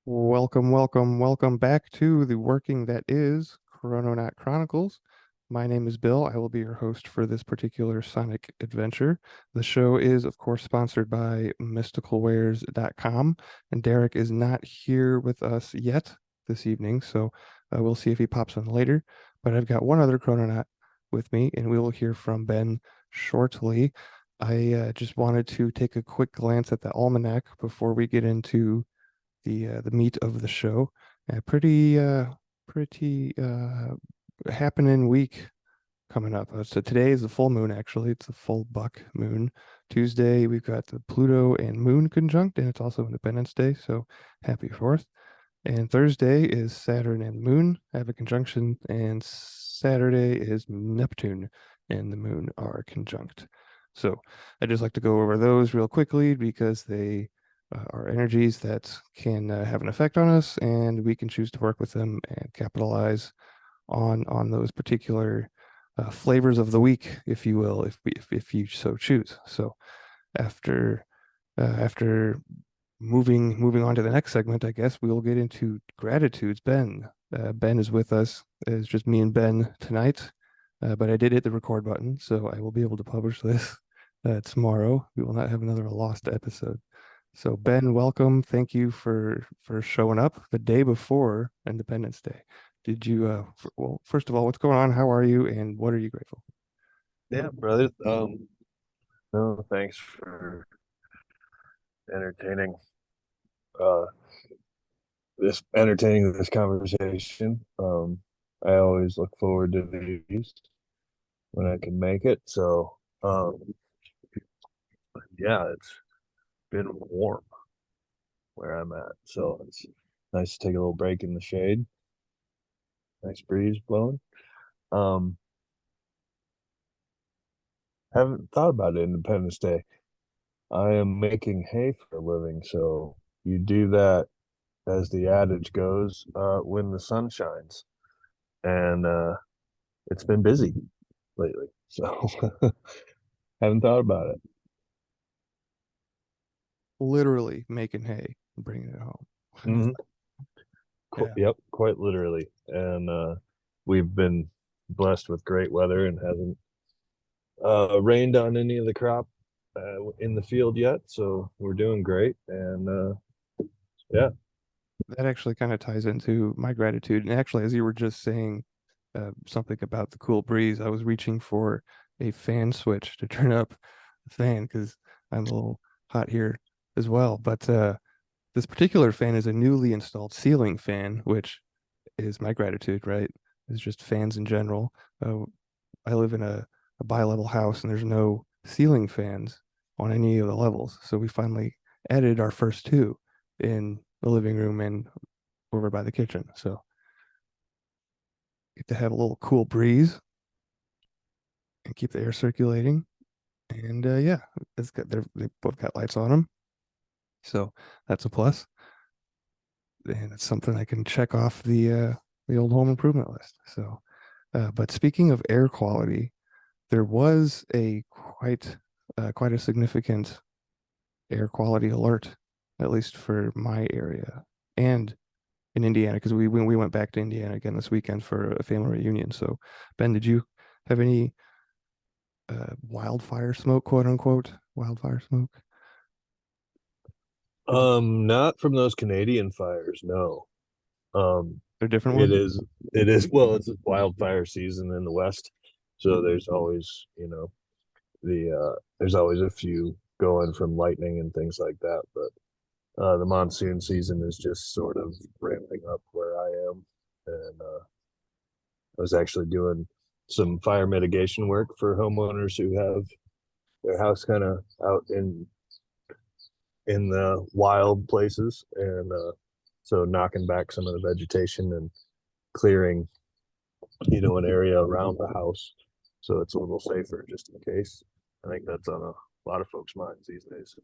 Welcome back to the working that is Chrononaut Chronicles. My name is Bill. I will be your host for this particular Sonic adventure. The show is, of course, sponsored by mysticalwares.com, and Derek is not here with us yet this evening, so we'll see if he pops on later. But I've got one other Chrononaut with me, and we will hear from Ben shortly. I just wanted to take a quick glance at the almanac before we get into the meat of the show. Pretty happening week coming up. So today is the full moon. Actually, it's a full buck moon. Tuesday we've got the Pluto and Moon conjunct, and it's also Independence Day. So happy Fourth. And Thursday is Saturn and Moon have a conjunction, and Saturday is Neptune and the Moon are conjunct. So I just like to go over those real quickly because they are energies that can have an effect on us, and we can choose to work with them and capitalize on those particular flavors of the week, if you will, if you so choose. So after after moving on to the next segment, I guess we'll get into gratitudes. Ben is with us. It's just me and Ben tonight, but I did hit the record button, so I will be able to publish this tomorrow. We will not have another lost episode. So Ben, welcome. Thank you for showing up the day before Independence Day. Did you well, first of all, what's going on? How are you and what are you grateful Yeah, brother. No, thanks for entertaining uh this conversation. I always look forward to these when I can make it. So, yeah, it's been warm where I'm at. So it's nice to take a little break in the shade. Nice breeze blowing. Um, haven't thought about it Independence Day. I am making hay for a living, so you do that as the adage goes, when the sun shines. And it's been busy lately. So haven't thought about it. literally making hay and bringing it home? Mhm. Yeah. Yep, quite literally. And we've been blessed with great weather and hasn't rained on any of the crop in the field yet. So we're doing great. And yeah. That actually kind of ties into my gratitude. And actually, as you were just saying something about the cool breeze, I was reaching for a fan switch to turn up the fan because I'm a little hot here as well. But this particular fan is a newly installed ceiling fan, which is my gratitude, right? It's just fans in general. I live in a bi-level house and there's no ceiling fans on any of the levels. So we finally added our first two in the living room and over by the kitchen. So get to have a little cool breeze and keep the air circulating. And yeah, they both got lights on them. So that's a plus. And it's something I can check off the old home improvement list. So but speaking of air quality, there was a quite a significant air quality alert, at least for my area and in Indiana, because when we went back to Indiana again this weekend for a family reunion. So, Ben, did you have any wildfire smoke, quote unquote, wildfire smoke? Did you, Not from those Canadian fires, no. Um, there different it ones? is it is well, it's wildfire season in the West. So there's always, there's always a few going from lightning and things like that. But the monsoon season is just sort of ramping up where I am, and I was actually doing some fire mitigation work for homeowners who have their house kind of out in the wild places, and so knocking back some of the vegetation and clearing, an area around the house so it's a little safer just in case. I think that's on a lot of folks' minds these days.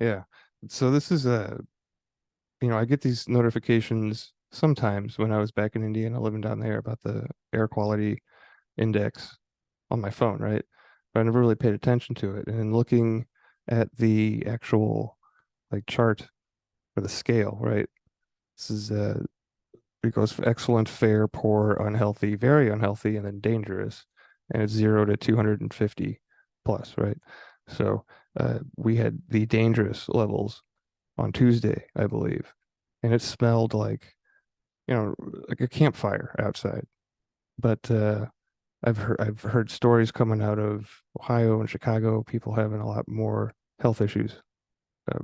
Yeah. So this is I get these notifications sometimes when I was back in Indiana living down there about the air quality index on my phone, right? But I never really paid attention to it. And looking at the actual like chart or the scale, right? This is it goes for excellent, fair, poor, unhealthy, very unhealthy, and then dangerous. And it's 0 to 250 plus, right? So we had the dangerous levels on Tuesday, I believe, and it smelled like a campfire outside. But I've heard stories coming out of Ohio and Chicago, people having a lot more health issues uh,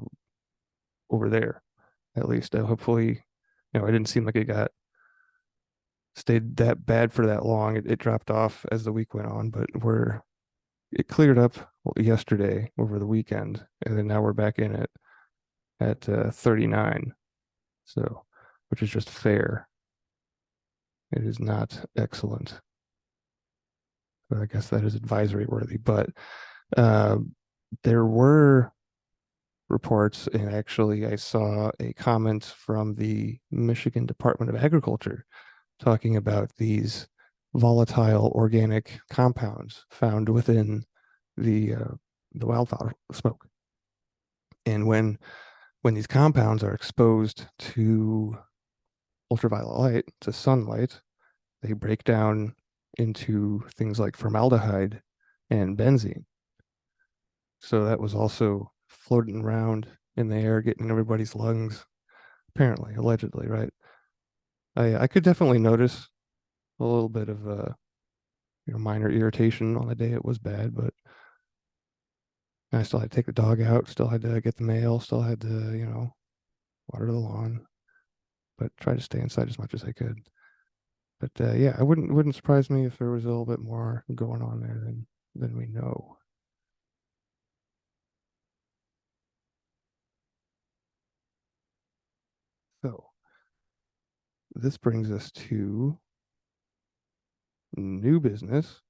over there, at least. Hopefully, it didn't seem like it got stayed that bad for that long. It dropped off as the week went on, but it cleared up yesterday over the weekend, and then now we're back in it at 39. So, which is just fair. It is not excellent. But I guess that is advisory worthy. But uh, there were reports, and actually, I saw a comment from the Michigan Department of Agriculture talking about these volatile organic compounds found within the wildfire smoke. And when these compounds are exposed to ultraviolet light, to sunlight, they break down into things like formaldehyde and benzene. So that was also floating around in the air, getting in everybody's lungs, apparently, allegedly, right? I could definitely notice a little bit of minor irritation on the day it was bad, but I still had to take the dog out, still had to get the mail, still had to, water the lawn, but try to stay inside as much as I could. But yeah, I wouldn't surprise me if there was a little bit more going on there than we know. So this brings us to new business.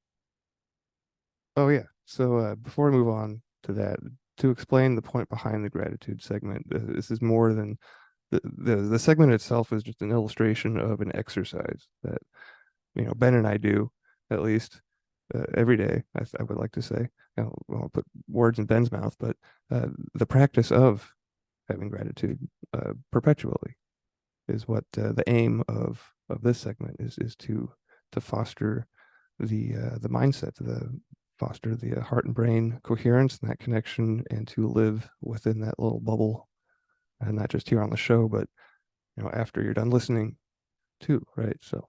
Oh yeah. So before I move on to that, to explain the point behind the gratitude segment, this is more than the segment itself is just an illustration of an exercise that Ben and I do at least every day. I would like to say. I'll put words in Ben's mouth, but the practice of having gratitude perpetually is what the aim of this segment is to foster the mindset, the foster the heart and brain coherence and that connection, and to live within that little bubble, and not just here on the show, but after you're done listening too, right? So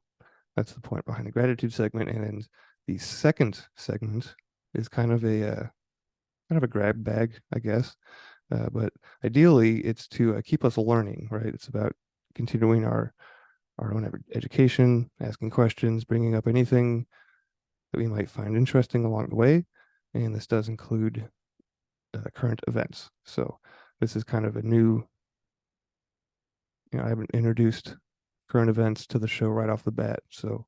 that's the point behind the gratitude segment. And then the second segment is kind of a grab bag, I guess. But ideally, it's to keep us learning, right? It's about continuing our own education, asking questions, bringing up anything that we might find interesting along the way. And this does include current events. So this is kind of a new, I haven't introduced current events to the show right off the bat. So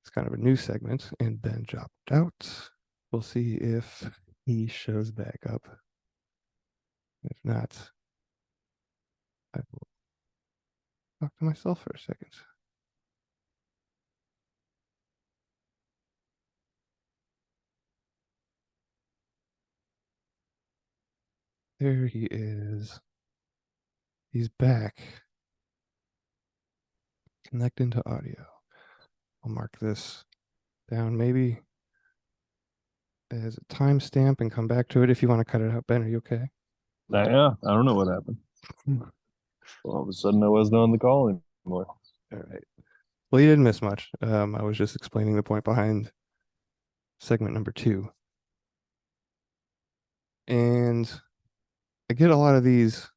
it's kind of a new segment, and Ben dropped out. We'll see if he shows back up. If not, I will talk to myself for a second. There he is. He's back. Connecting to audio. I'll mark this down maybe as a timestamp and come back to it if you want to cut it out. Ben, are you okay? Yeah, I don't know what happened. All of a sudden, I wasn't on the call anymore. All right. Well, you didn't miss much. I was just explaining the point behind segment number 2. And I get a lot of these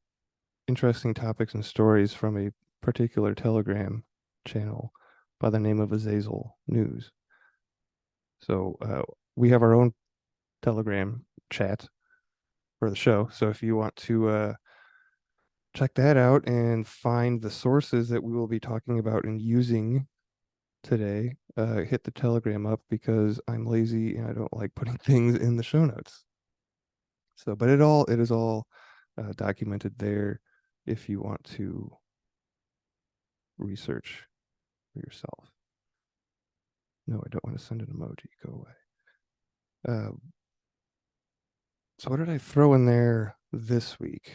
interesting topics and stories from a particular Telegram channel by the name of Azazel News. So we have our own Telegram chat for the show. So if you want to check that out and find the sources that we will be talking about and using today, hit the Telegram up, because I'm lazy and I don't like putting things in the show notes. So, but it is all documented there if you want to research for yourself. No, I don't want to send an emoji. Go away. So what did I throw in there this week?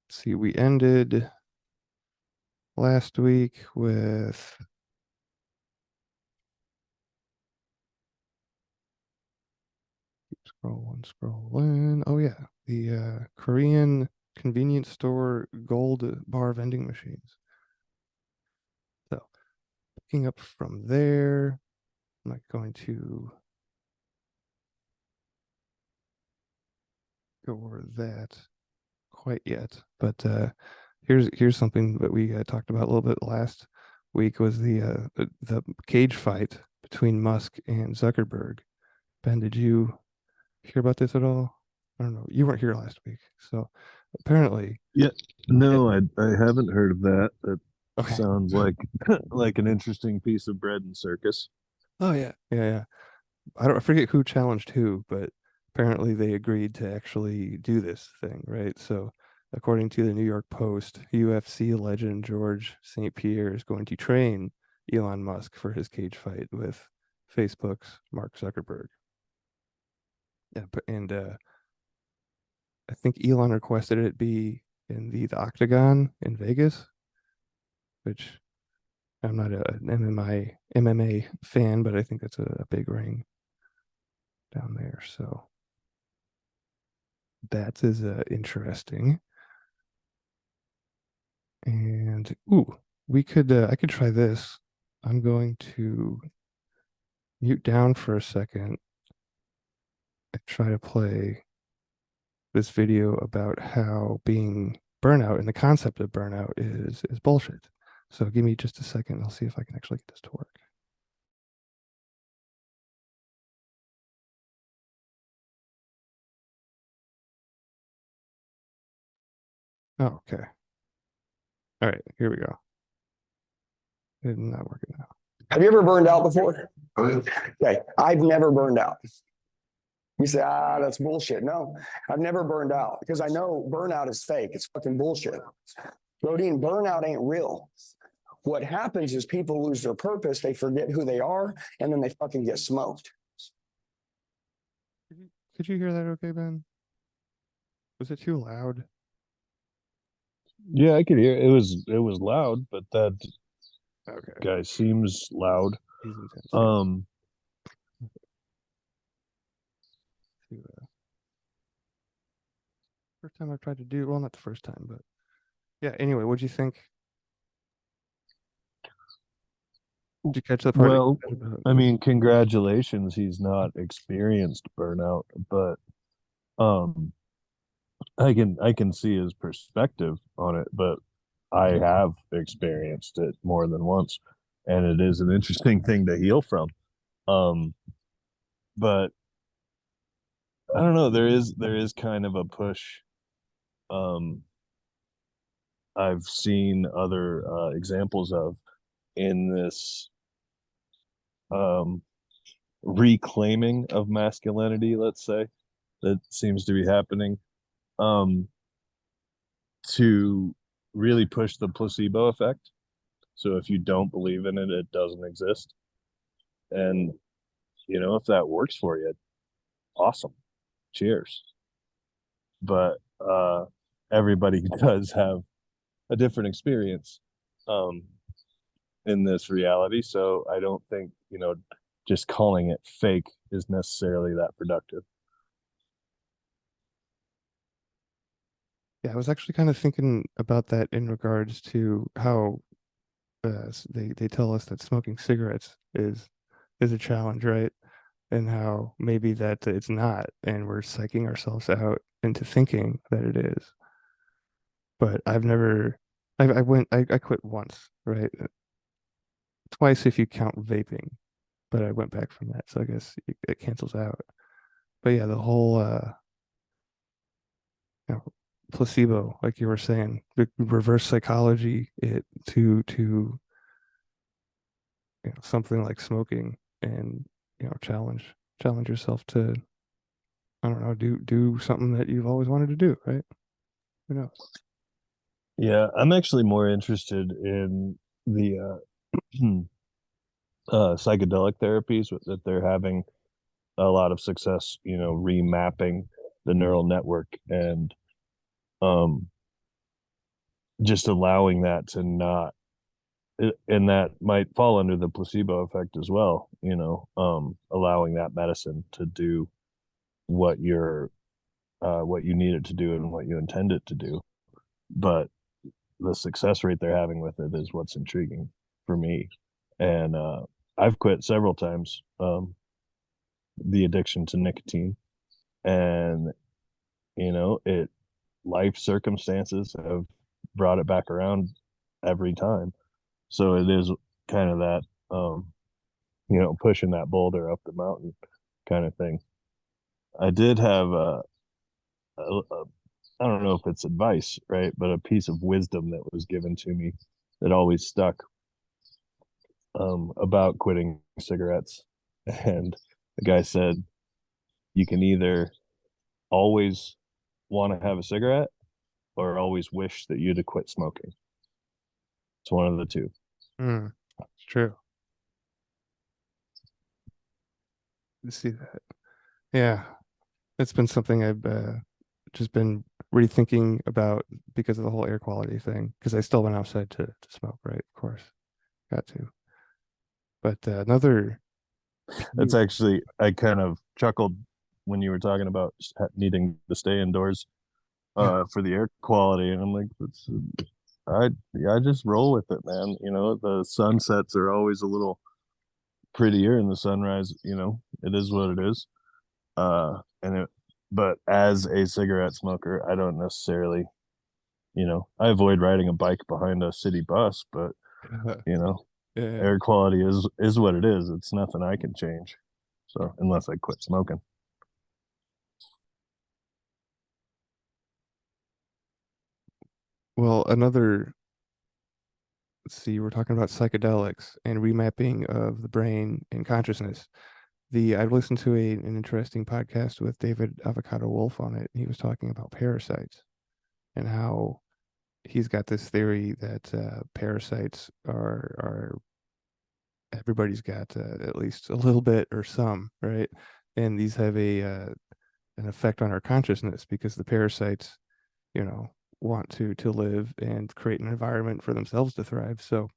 Let's see, we ended last week with scrolling. Oh yeah, the Korean convenience store gold bar vending machines. So picking up from there, I'm not going to go over that quite yet, but here's something that we talked about a little bit last week was the cage fight between Musk and Zuckerberg. Ben, did you hear about this at all? I don't know. You weren't here last week, so apparently, Yeah, it, no, I haven't heard of that. That okay. sounds like like an interesting piece of bread and circus. Oh yeah, yeah. I forget who challenged who, but apparently they agreed to actually do this thing, right? So, according to the New York Post, UFC legend George St. Pierre is going to train Elon Musk for his cage fight with Facebook's Mark Zuckerberg. Yeah, and I think Elon requested it be in the Octagon in Vegas, which I'm not an MMA fan, but I think that's a big ring down there. So that is interesting. And ooh, we could I could try this. I'm going to mute down for a second and try to play this video about how being burnout and the concept of burnout is bullshit. So give me just a second. I'll see if I can actually get this to work. Oh, okay. All right, here we go. It's not working now. Have you ever burned out before? Okay, I've never burned out. You say, that's bullshit. No, I've never burned out because I know burnout is fake. It's fucking bullshit. Rodine, burnout ain't real. What happens is people lose their purpose, they forget who they are, and then they fucking get smoked. Could you hear that okay, Ben? Was it too loud? Yeah, I could hear it was loud, but that Okay, guy seems loud. he's intense. Um, First time I've tried to do, well, not the first time, but yeah. Anyway, what'd you think? Did you catch the part well, about? I mean, congratulations, he's not experienced burnout, but um, I can see his perspective on it, but I have experienced it more than once, and it is an interesting thing to heal from. Um, but I don't know. There is kind of a push. Um, I've seen other examples of in this um, reclaiming of masculinity. Let's say that seems to be happening um, to really push the placebo effect. So if you don't believe in it, it doesn't exist. And if that works for you, awesome. Cheers. But everybody does have a different experience um, in this reality. So I don't think, just calling it fake is necessarily that productive. Yeah, I was actually kind of thinking about that in regards to how they tell us that smoking cigarettes is a challenge, right? And how maybe that it's not, and we're psyching ourselves out into thinking that it is. But I've never, I quit once, right? Twice if you count vaping, but I went back from that, so I guess it cancels out. But yeah, the whole you know, placebo, like you were saying, the reverse psychology, it to something like smoking, and challenge yourself to, I don't know, do something that you've always wanted to do, right? Who knows? Yeah, I'm actually more interested in the psychedelic therapies that they're having a lot of success, remapping the neural network and um, just allowing that to not and that might fall under the placebo effect as well, allowing that medicine to do what what you need it to do and what you intend it to do. But the success rate they're having with it is what's intriguing for me. And I've quit several times, the addiction to nicotine, and it life circumstances have brought it back around every time. So it is kind of that, pushing that boulder up the mountain kind of thing. I did have a I don't know if it's advice, right, but a piece of wisdom that was given to me that always stuck, about quitting cigarettes. And the guy said, you can either always want to have a cigarette or always wish that you'd have quit smoking. It's one of the two. It's true. I see that. Yeah, it's been something I've just been rethinking about because of the whole air quality thing. Because I still went outside to smoke, right? Of course, got to. But another. That's actually, I kind of chuckled when you were talking about needing to stay indoors for the air quality, and I'm like, I just roll with it, man. The sunsets are always a little prettier in the sunrise. It is what it is. But as a cigarette smoker, I don't necessarily, I avoid riding a bike behind a city bus, but Yeah. air quality is what it is. It's nothing I can change. So unless I quit smoking. Well, let's see, we're talking about psychedelics and remapping of the brain and consciousness. I've listened to an interesting podcast with David Avocado Wolf on it. He was talking about parasites and how he's got this theory that parasites are everybody's got at least a little bit or some, right? And these have an effect on our consciousness because the parasites, you know, want to live and create an environment for themselves to thrive. So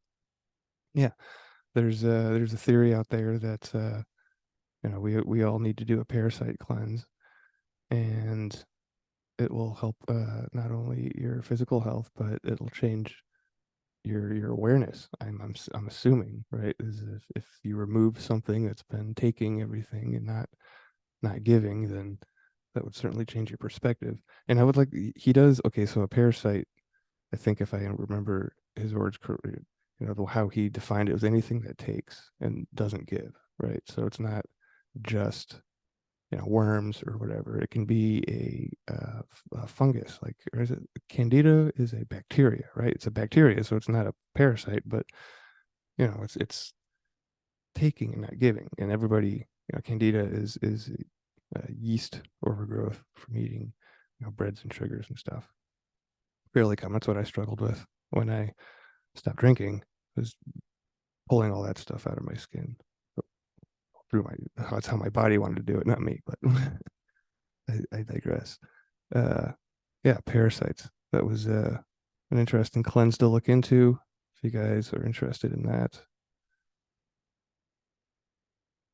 yeah, there's a theory out there that we all need to do a parasite cleanse, and it will help not only your physical health, but it'll change your awareness. I'm assuming, right? Is if you remove something that's been taking everything and not giving, then that would certainly change your perspective. And I would like he does okay. So a parasite, I think if I remember his words correctly, how he defined it was anything that takes and doesn't give, right? So it's not just worms or whatever. It can be a fungus, like, or is it candida is a bacteria, right? It's a bacteria, so it's not a parasite, but it's taking and not giving. And everybody, candida is yeast overgrowth from eating breads and sugars and stuff. Fairly common. That's what I struggled with when I stopped drinking, was pulling all that stuff out of my skin through that's how my body wanted to do it, not me, but I digress. Yeah, parasites. That was an interesting cleanse to look into if you guys are interested in that.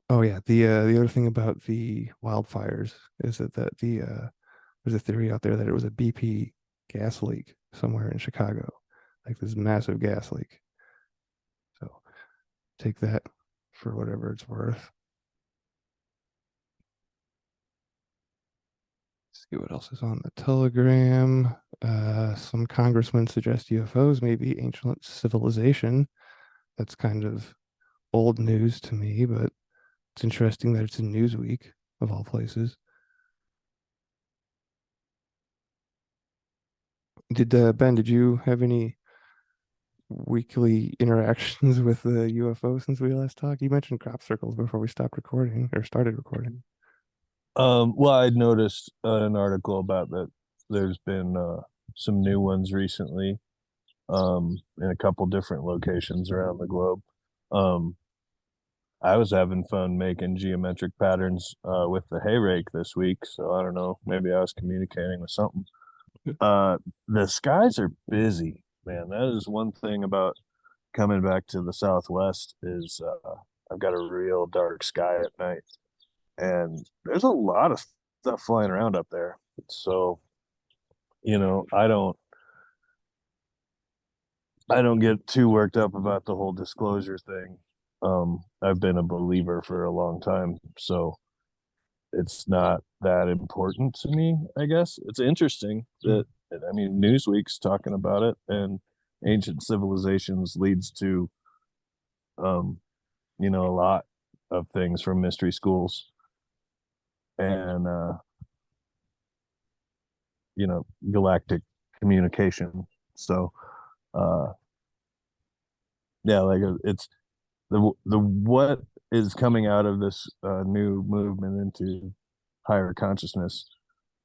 Oh yeah, the other thing about the wildfires is that there's a theory out there that it was a BP gas leak somewhere in Chicago, like this massive gas leak. So take that for whatever it's worth. See what else is on the Telegram. Some congressmen suggest UFOs may be ancient civilization. That's kind of old news to me, but it's interesting that it's in Newsweek of all places. Ben, did you have any weekly interactions with the UFO since we last talked? You mentioned crop circles before we stopped recording or started recording. Well, I'd noticed an article about that. There's been some new ones recently, in a couple different locations around the globe. Um, I was having fun making geometric patterns with the hay rake this week, so I don't know. Maybe I was communicating with something. The skies are busy, man. That is one thing about coming back to the Southwest is I've got a real dark sky at night, and there's a lot of stuff flying around up there. So, I don't get too worked up about the whole disclosure thing. I've been a believer for a long time, so it's not that important to me, I guess. It's interesting that, I mean, Newsweek's talking about it, and ancient civilizations leads to, um, a lot of things from mystery schools and, galactic communication. So, uh, yeah, like it's the what is coming out of this new movement into higher consciousness,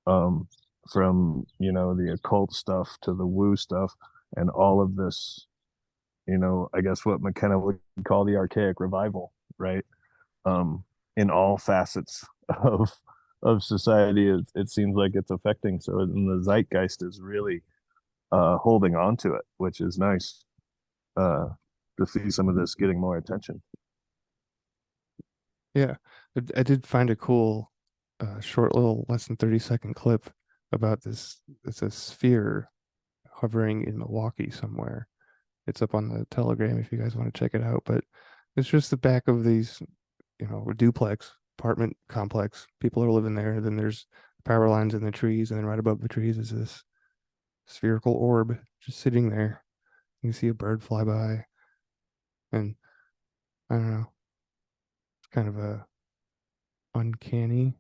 um, from the occult stuff to the woo stuff and all of this, I guess what McKenna would call the archaic revival, right? In all facets of society, it seems like it's affecting. So and the zeitgeist is really holding on to it, which is nice, uh, to see some of this getting more attention. Yeah, I did find a cool, short little less than 30-second clip about this. It's a sphere hovering in Milwaukee somewhere. It's up on the Telegram if you guys want to check it out. But it's just the back of these, a duplex apartment complex. People are living there. Then there's power lines in the trees, and then right above the trees is this spherical orb just sitting there. You can see a bird fly by, and I don't know, it's kind of a uncanny.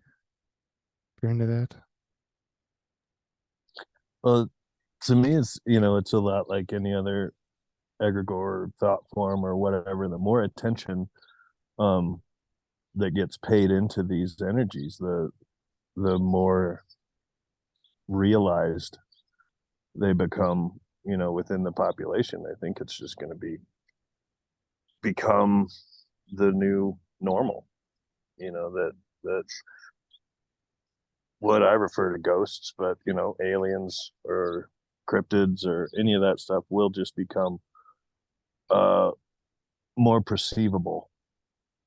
If you're into that. Well, to me, it's a lot like any other egregore thought form or whatever. The more attention um, that gets paid into these energies, the more realized they become, within the population. I think it's just going to become the new normal. That's what I refer to ghosts, but aliens or cryptids or any of that stuff will just become uh more perceivable,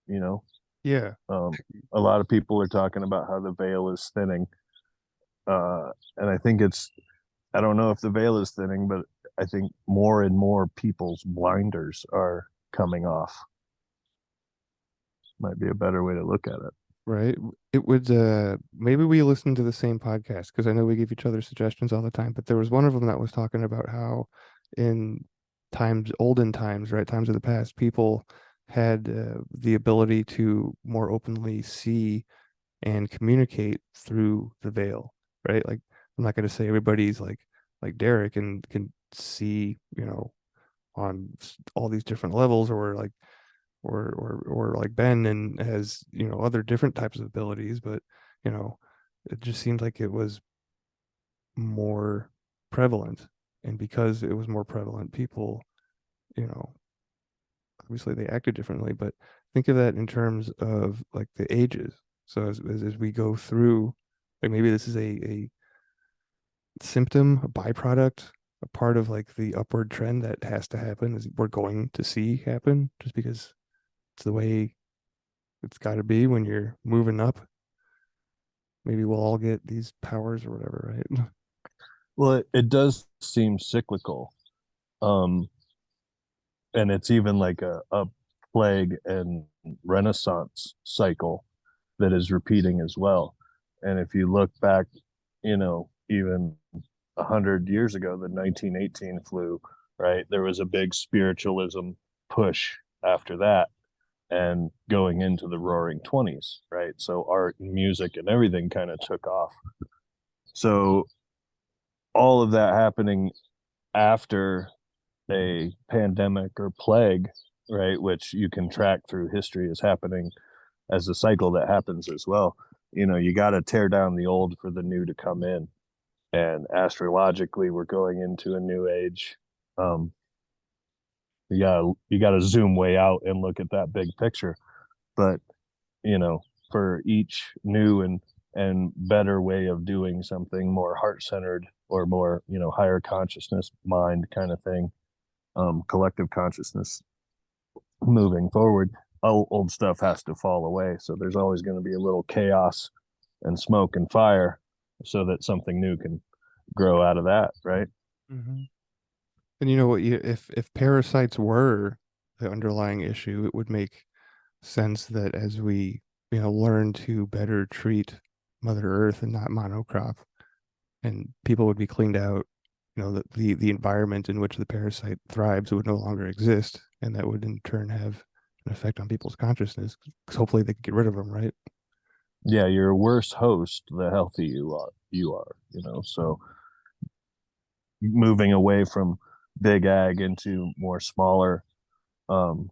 you know. Yeah, Um a lot of people are talking about how the veil is thinning. And I don't know if the veil is thinning, but I think more and more people's blinders are coming off. Might be a better way to look at it. right. It would maybe we listen to the same podcast because I know we give each other suggestions all the time, but there was one of them that was talking about how in olden times, right, times of the past, people had the ability to more openly see and communicate through the veil, right? Like I'm not going to say everybody's like Derek and can see, on all these different levels, or like or like Ben and has, other different types of abilities, but you know, it just seemed like it was more prevalent. And because it was more prevalent, people, you know, obviously they acted differently, but think of that in terms of like the ages. So as we go through, like maybe this is a symptom, a byproduct, a part of like the upward trend that has to happen, is we're going to see happen just because it's the way it's got to be when you're moving up. Maybe we'll all get these powers or whatever, right? Well, it does seem cyclical. Um, and it's even like a plague and renaissance cycle that is repeating as well. And if you look back, even 100 years ago, the 1918 flu, right? There was a big spiritualism push after that, and going into the Roaring Twenties, right? So art and music and everything kind of took off. So all of that happening after a pandemic or plague, right, which you can track through history as happening as a cycle that happens as well. You got to tear down the old for the new to come in. And astrologically, we're going into a new age. Um, you got to zoom way out and look at that big picture. But for each new and better way of doing something more heart centered or more higher consciousness mind kind of thing, collective consciousness moving forward, old stuff has to fall away. So there's always going to be a little chaos and smoke and fire so that something new can grow out of that, right? Mm-hmm. And you know what? If parasites were the underlying issue, it would make sense that as we learn to better treat Mother Earth and not monocrop, and people would be cleaned out, the environment in which the parasite thrives would no longer exist, and that would in turn have an effect on people's consciousness. Because hopefully they can get rid of them, right? Yeah, you're a worse host the healthy you are. So moving away from big ag into more smaller um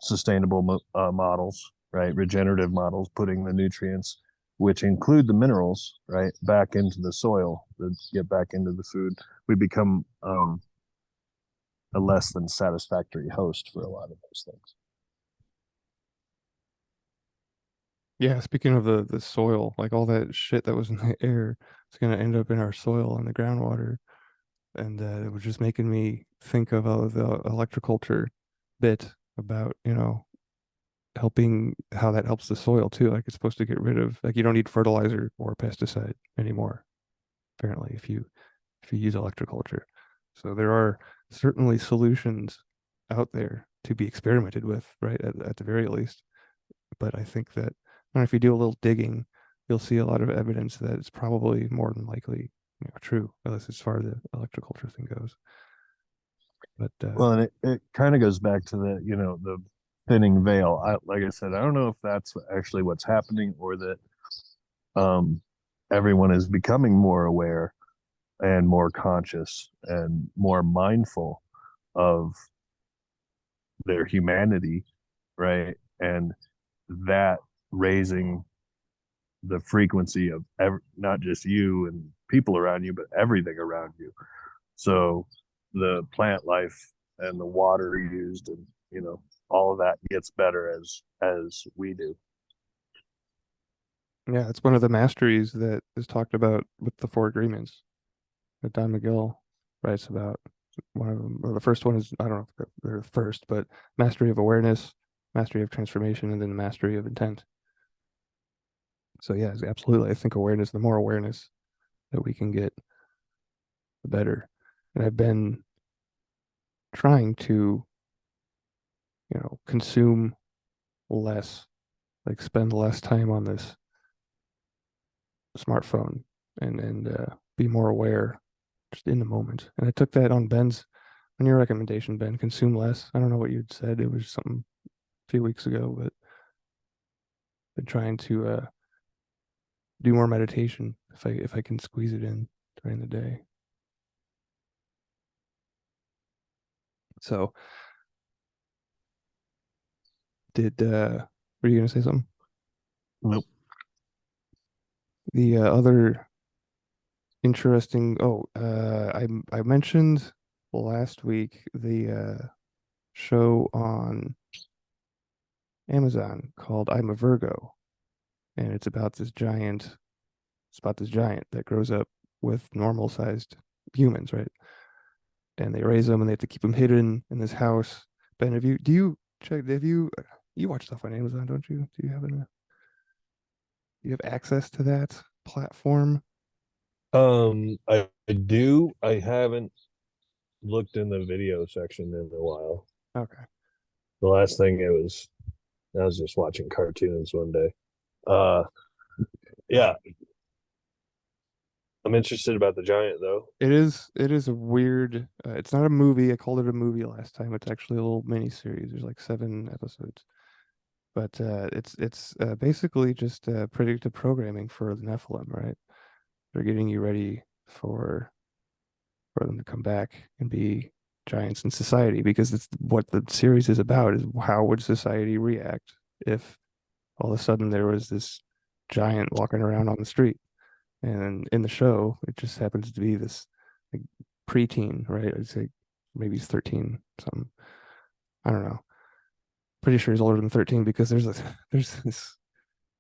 sustainable models, right? Regenerative models, putting the nutrients, which include the minerals, right, back into the soil to get back into the food. We become a less than satisfactory host for a lot of those things. Yeah, speaking of the soil, like all that shit that was in the air, it's gonna end up in our soil and the groundwater. And it was just making me think of the electroculture bit about, helping how that helps the soil too. Like it's supposed to get rid of, like you don't need fertilizer or pesticide anymore, apparently, if you use electroculture. So there are certainly solutions out there to be experimented with, right? At the very least. But I think that if you do a little digging, you'll see a lot of evidence that it's probably more than likely, true, at least as far as the electroculture thing goes. But Well, and it kind of goes back to the thinning veil. Like I said, I don't know if that's actually what's happening, or that um, everyone is becoming more aware and more conscious and more mindful of their humanity, right? And that raising the frequency of not just you and people around you, but everything around you. So the plant life and the water used, and all of that gets better as we do. yeah, it's one of the masteries that is talked about with the Four Agreements that Don Miguel writes about. One of them, or the first one is, I don't know if they're the first, but mastery of awareness, mastery of transformation, and then the mastery of intent. So yeah, absolutely. I think awareness, the more awareness that we can get, the better. And I've been trying to, consume less, like spend less time on this smartphone and be more aware just in the moment. And I took that on your recommendation, Ben, consume less. I don't know what you'd said. It was something a few weeks ago, but been trying to do more meditation if I can squeeze it in during the day. So were you gonna say something? Nope. The other interesting, I mentioned last week the show on Amazon called I'm a Virgo, and it's about this giant that grows up with normal sized humans, right? And they raise them and they have to keep them hidden in this house. Ben, you watch stuff on Amazon, don't you? Do you have access to that platform? I do. I haven't looked in the video section in a while. Okay. The last thing I was just watching cartoons one day. Uh, yeah, I'm interested about the giant though. It is a weird, it's not a movie. I called it a movie last time. It's actually a little mini series. There's like 7 episodes. But it's basically just predictive programming for the Nephilim, right? They're getting you ready for them to come back and be giants in society, because it's what the series is about, is how would society react if all of a sudden there was this giant walking around on the street. And in the show, it just happens to be this like preteen, right? I'd say maybe he's 13 something. I don't know. Pretty sure he's older than 13, because there's this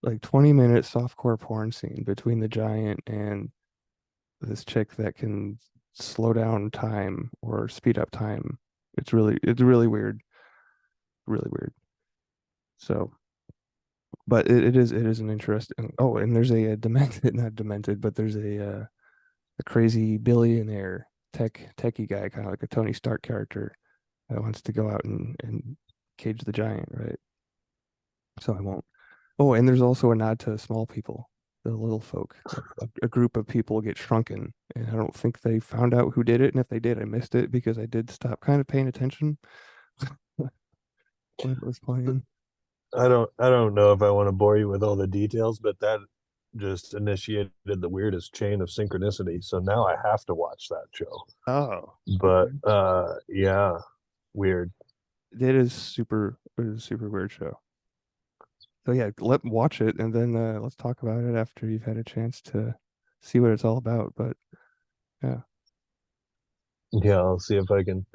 like 20-minute softcore porn scene between the giant and this chick that can slow down time or speed up time. It's really weird, really weird. So, but it is an interesting. Oh, and there's a demented, not demented, but there's a crazy billionaire techie guy, kind of like a Tony Stark character that wants to go out and cage the giant, right? So I won't. Oh, and there's also a nod to small people, the little folk. A group of people get shrunken, and I don't think they found out who did it. And if they did, I missed it because I did stop kind of paying attention when it was playing. I don't know if I want to bore you with all the details, but that just initiated the weirdest chain of synchronicity. So now I have to watch that show. Oh, But okay. yeah, weird. It is a super weird show. So yeah, watch it and then let's talk about it after you've had a chance to see what it's all about. But yeah. Yeah, I'll see if I can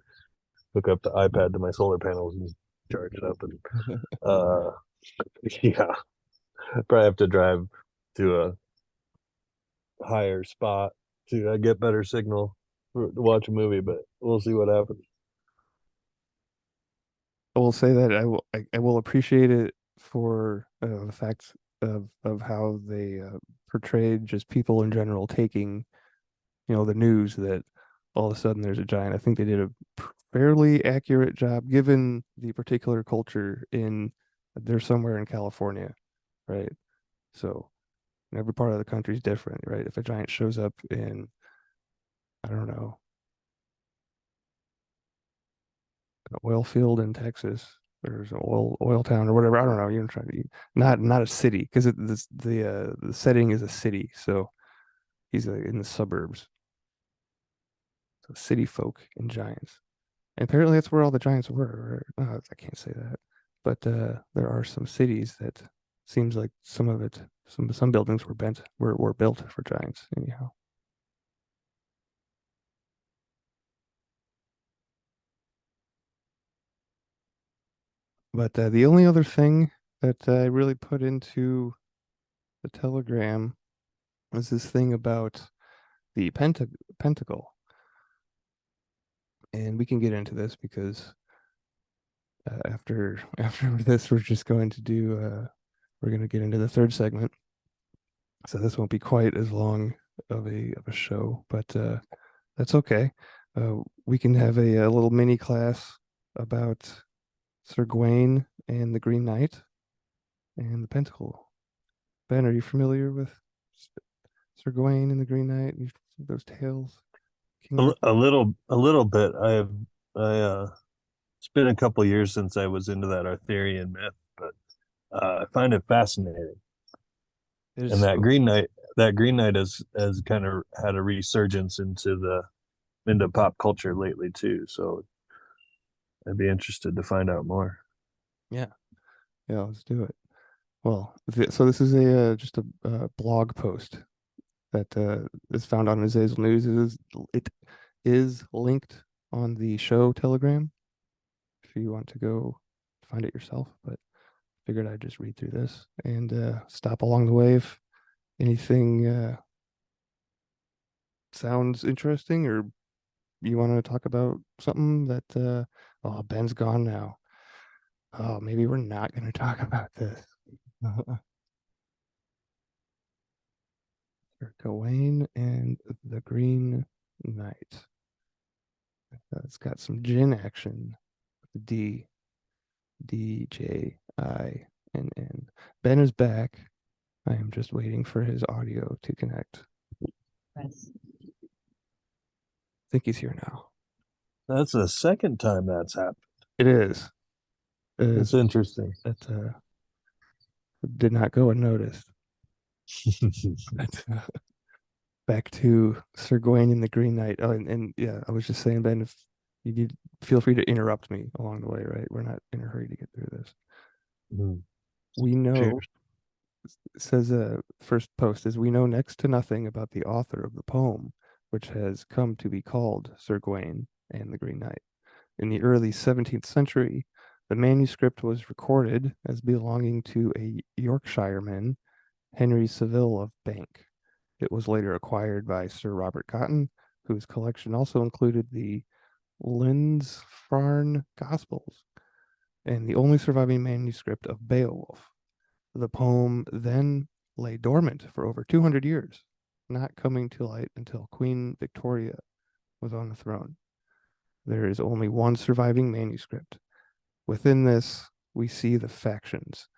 hook up the iPad to my solar panels and charge it up. And yeah, probably have to drive to a higher spot to get better signal to watch a movie, but we'll see what happens. I will say that I will appreciate it for the fact of how they portrayed just people in general taking, the news that all of a sudden there's a giant. I think they did a fairly accurate job given the particular culture in they're somewhere in California, right? So every part of the country is different, right? If a giant shows up in, I don't know, an oil field in Texas, there's an oil town or whatever. I don't know. You're trying to not a city because the setting is a city, so he's in the suburbs. So city folk and giants. And apparently that's where all the giants were. I can't say that, but there are some cities that seems like some of it, some buildings were built for giants anyhow. But the only other thing that I really put into the telegram was this thing about the pentacle, and we can get into this because after this we're just going to do we're going to get into the third segment, so this won't be quite as long of a show, but that's okay. We can have a little mini class about Sir Gawain and the Green Knight and the pentacle. Ben, are you familiar with Sir Gawain and the Green Knight? Those tales, King Arthur. A little bit. I it's been a couple years since I was into that Arthurian myth, but I find it fascinating. It is And so that Green Knight has kind of had a resurgence into pop culture lately too. So I'd be interested to find out more. yeah, yeah. Let's do it. Well, so this is a just a blog post that is found on Azazel News. It is linked on the show Telegram if you want to go find it yourself. But figured I'd just read through this and stop along the way if anything sounds interesting or you want to talk about something that oh, Ben's gone now. Oh, maybe we're not going to talk about this. Sir Gawain and the Green Knight. It's got some gin action. D D J I N N. Ben is back. I am just waiting for his audio to connect. I think he's here now. That's the second time that's happened. It is. It It's is. interesting. That did not go unnoticed. But, back to Sir Gawain and the Green Knight. Oh, and yeah, I was just saying, Ben, if you need, feel free to interrupt me along the way, right? We're not in a hurry to get through this. Mm. We know, Cheers. it says first post is we know next to nothing about the author of the poem, which has come to be called Sir Gawain and the Green Knight. In the early 17th century, the manuscript was recorded as belonging to a Yorkshireman, Henry Saville of Bank. It was later acquired by Sir Robert Cotton, whose collection also included the Lindisfarne Gospels and the only surviving manuscript of Beowulf. The poem then lay dormant for over 200 years, not coming to light until Queen Victoria was on the throne. There is only one surviving manuscript. Within this, we see the factions.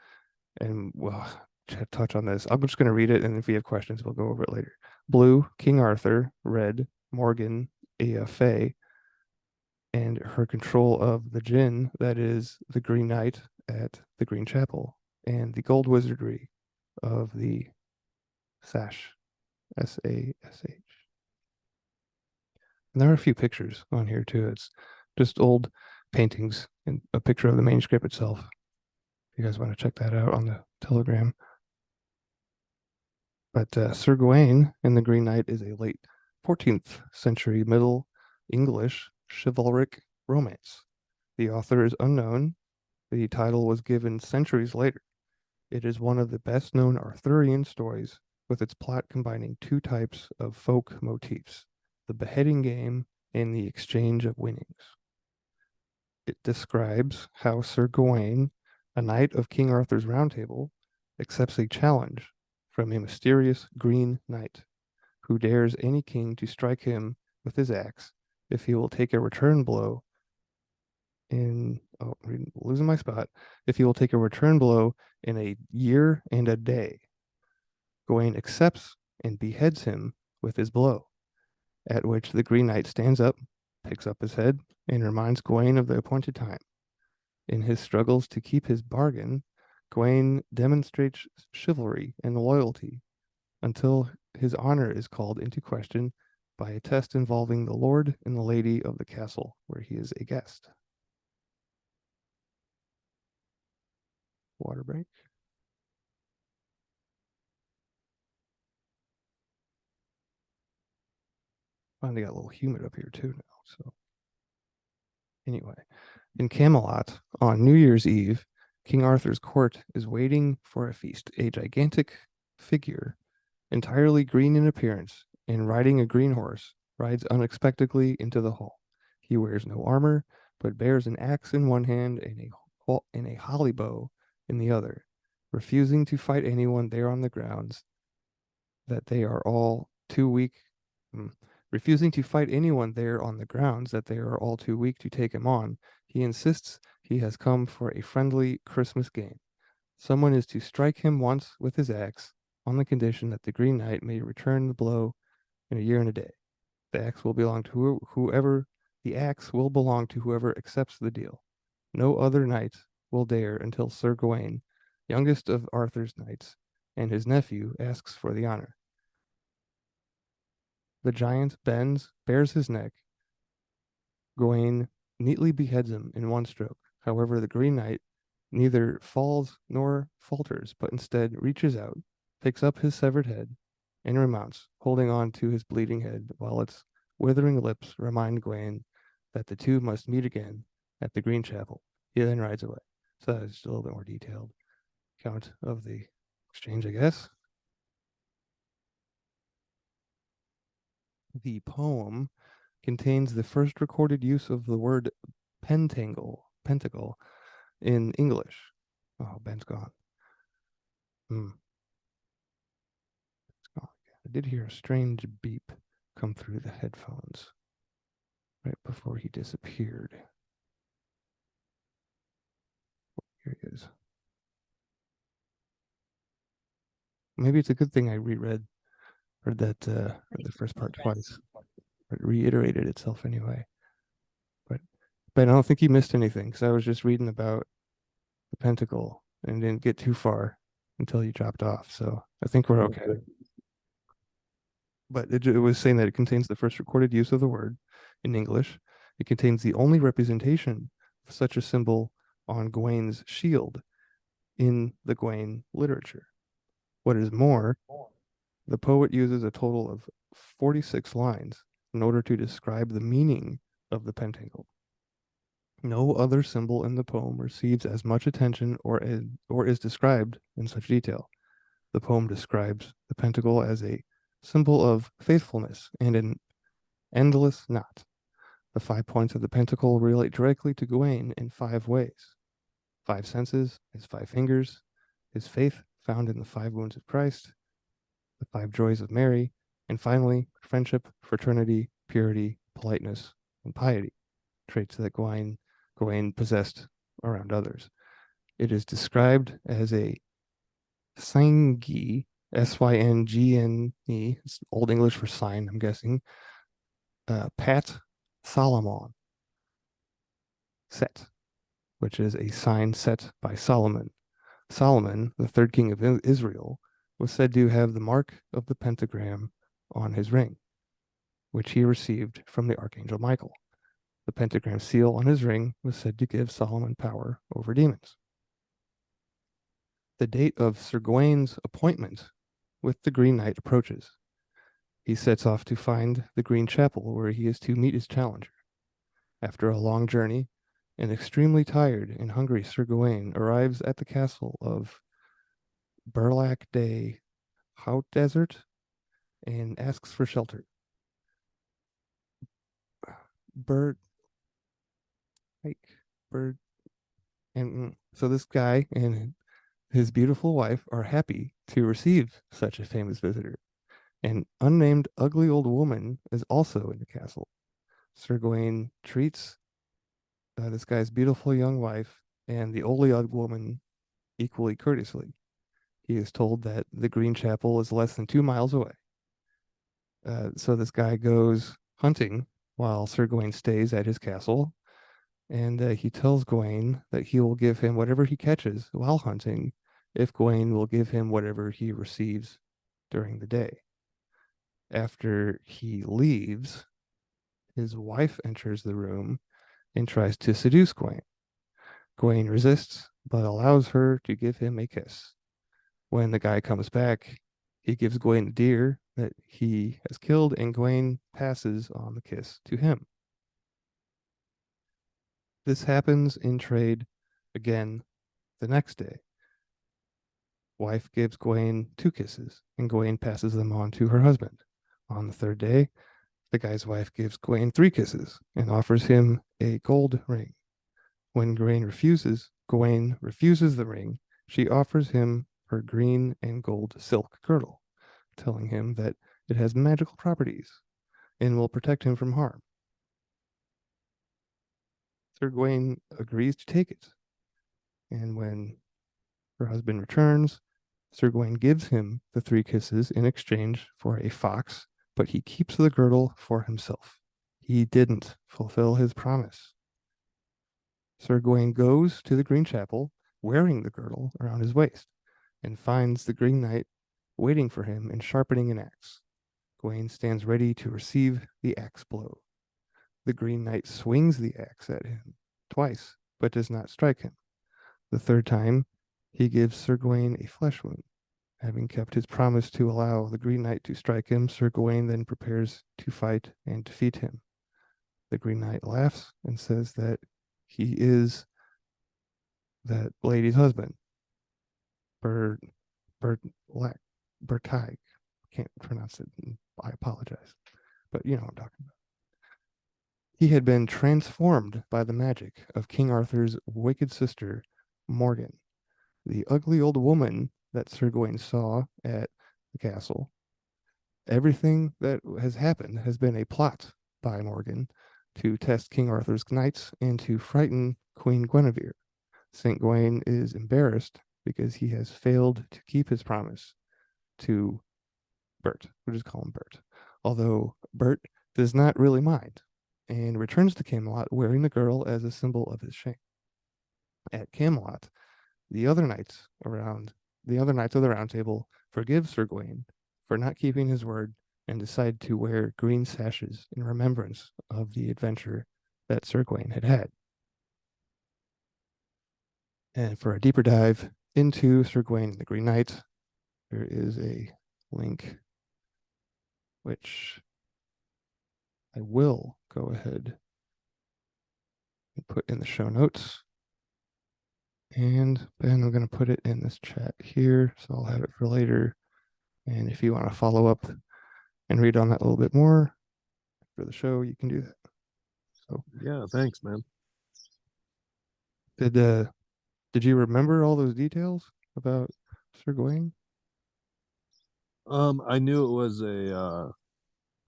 And well, to touch on this, I'm just going to read it, and if we have questions, we'll go over it later. Blue, King Arthur. Red, Morgan, Fay, and her control of the Jinn, that is the Green Knight at the Green Chapel, and the gold wizardry of the Sash, Sash. And there are a few pictures on here too. It's just old paintings and a picture of the manuscript itself. If you guys want to check that out on the Telegram. But Sir Gawain in the Green Knight is a late 14th century Middle English chivalric romance. The author is unknown. The title was given centuries later. It is one of the best known Arthurian stories, with its plot combining two types of folk motifs, the beheading game and the exchange of winnings. It describes how Sir Gawain, a knight of King Arthur's Round Table, accepts a challenge from a mysterious green knight who dares any king to strike him with his axe if he will take a return blow I'm losing my spot. If he will take a return blow in a year and a day. Gawain accepts and beheads him with his blow, at which the Green Knight stands up, picks up his head, and reminds Gawain of the appointed time. In his struggles to keep his bargain, Gawain demonstrates chivalry and loyalty until his honor is called into question by a test involving the lord and the lady of the castle where he is a guest. Water break. Finally got a little humid up here too now. So anyway, in Camelot on New Year's Eve, King Arthur's court is waiting for a feast. A gigantic figure, entirely green in appearance and riding a green horse, rides unexpectedly into the hall. He wears no armor, but bears an axe in one hand and a holly bow in the other, refusing to fight anyone there on the grounds that they are all too weak. Refusing to fight anyone there on the grounds that they are all too weak to take him on, he insists he has come for a friendly Christmas game. Someone is to strike him once with his axe on the condition that the Green Knight may return the blow in a year and a day. The axe will belong to whoever accepts the deal. No other knight will dare until Sir Gawain, youngest of Arthur's knights, and his nephew asks for the honor. The giant bares his neck. Gawain neatly beheads him in one stroke. However, the Green Knight neither falls nor falters, but instead reaches out, picks up his severed head, and remounts, holding on to his bleeding head while its withering lips remind Gawain that the two must meet again at the Green Chapel. He then rides away. So that is just a little bit more detailed account of the exchange, I guess. The poem contains the first recorded use of the word pentacle in English. Oh, Ben's gone. It's gone again. I did hear a strange beep come through the headphones right before he disappeared. Here he is. Maybe it's a good thing I reread the first part twice. It reiterated itself anyway. But I don't think you missed anything because I was just reading about the pentacle and didn't get too far until you dropped off. So I think we're okay. But it was saying that it contains the first recorded use of the word in English. It contains the only representation of such a symbol on Gawain's shield in the Gawain literature. What is more, the poet uses a total of 46 lines in order to describe the meaning of the pentacle. No other symbol in the poem receives as much attention or is described in such detail. The poem describes the pentacle as a symbol of faithfulness and an endless knot. The 5 points of the pentacle relate directly to Gawain in 5 ways: 5 senses, his 5 fingers, his faith found in the 5 wounds of Christ, the 5 joys of Mary, and finally, friendship, fraternity, purity, politeness, and piety, traits that Gawain possessed around others. It is described as a synge, S-Y-N-G-N-E, it's Old English for sign, I'm guessing, Pat Solomon set, which is a sign set by Solomon. Solomon, the third king of Israel, was said to have the mark of the pentagram on his ring, which he received from the archangel Michael. The pentagram seal on his ring was said to give Solomon power over demons. The date of Sir Gawain's appointment with the Green Knight approaches. He sets off to find the Green Chapel where he is to meet his challenger. After a long journey, an extremely tired and hungry Sir Gawain arrives at the castle of Burlack de Hout Desert and asks for shelter. Bird, and so this guy and his beautiful wife are happy to receive such a famous visitor. An unnamed ugly old woman is also in the castle. Sir Gawain treats this guy's beautiful young wife and the old woman equally courteously. He is told that the Green Chapel is less than 2 miles away. So this guy goes hunting while Sir Gawain stays at his castle, and he tells Gawain that he will give him whatever he catches while hunting if Gawain will give him whatever he receives during the day. After he leaves, his wife enters the room and tries to seduce Gawain. Gawain resists, but allows her to give him a kiss. When the guy comes back, he gives Gawain a deer that he has killed, and Gawain passes on the kiss to him. This happens in trade again the next day. Wife gives Gawain 2 kisses, and Gawain passes them on to her husband. On the 3rd day, the guy's wife gives Gawain 3 kisses and offers him a gold ring. When Gawain refuses the ring, she offers him her green and gold silk girdle, telling him that it has magical properties and will protect him from harm. Sir Gawain agrees to take it, and when her husband returns, Sir Gawain gives him the 3 kisses in exchange for a fox, but he keeps the girdle for himself. He didn't fulfill his promise. Sir Gawain goes to the Green Chapel wearing the girdle around his waist and finds the Green Knight waiting for him and sharpening an axe. Gawain stands ready to receive the axe blow. The Green Knight swings the axe at him twice, but does not strike him. The 3rd time, he gives Sir Gawain a flesh wound. Having kept his promise to allow the Green Knight to strike him, Sir Gawain then prepares to fight and defeat him. The Green Knight laughs and says that he is that lady's husband, Bertig. Can't pronounce it. I apologize. But you know what I'm talking about. He had been transformed by the magic of King Arthur's wicked sister, Morgan. The ugly old woman that Sir Gawain saw at the castle. Everything that has happened has been a plot by Morgan to test King Arthur's knights and to frighten Queen Guinevere. St. Gawain is embarrassed because he has failed to keep his promise to Bert. We'll just call him Bert. Although Bert does not really mind and returns to Camelot wearing the girdle as a symbol of his shame. At Camelot, the other knights of the Round Table forgive Sir Gawain for not keeping his word and decide to wear green sashes in remembrance of the adventure that Sir Gawain had had. And for a deeper dive into Sir Gawain and the Green Knight, there is a link which I will go ahead and put in the show notes. And then I'm going to put it in this chat here, so I'll have it for later. And if you want to follow up and read on that a little bit more, for the show, you can do that. So Yeah, thanks, man. did you remember all those details about Sir Gawain? I knew it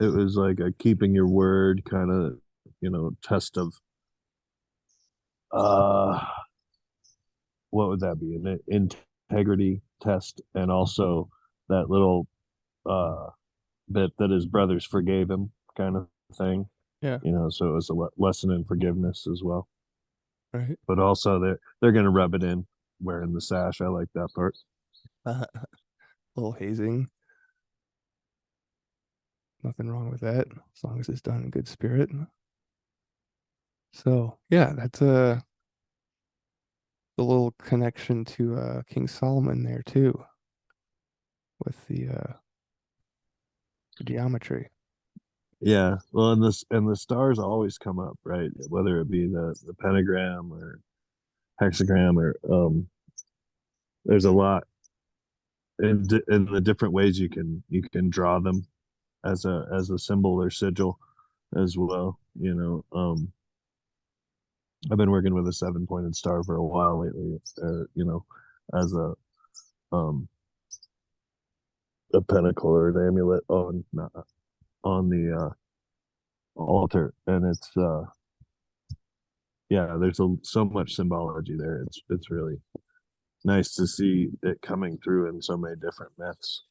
was like a keeping your word kind of, test of uh what would that be? An integrity test, and also that little uh bit that his brothers forgave him kind of thing. Yeah, So it was a lesson in forgiveness as well. right. But also they're gonna rub it in wearing the sash. I like that part. A little hazing. Nothing wrong with that, as long as it's done in good spirit. So yeah, that's a little connection to King Solomon there too, with the geometry. Yeah, well, and the stars always come up, right? Whether it be the pentagram or hexagram or there's a lot in the different ways you can draw them as a symbol or sigil as well. I've been working with a 7-pointed star for a while lately, as um a pentacle or an amulet on the altar, and it's yeah, there's so much symbology there. It's really nice to see it coming through in so many different myths.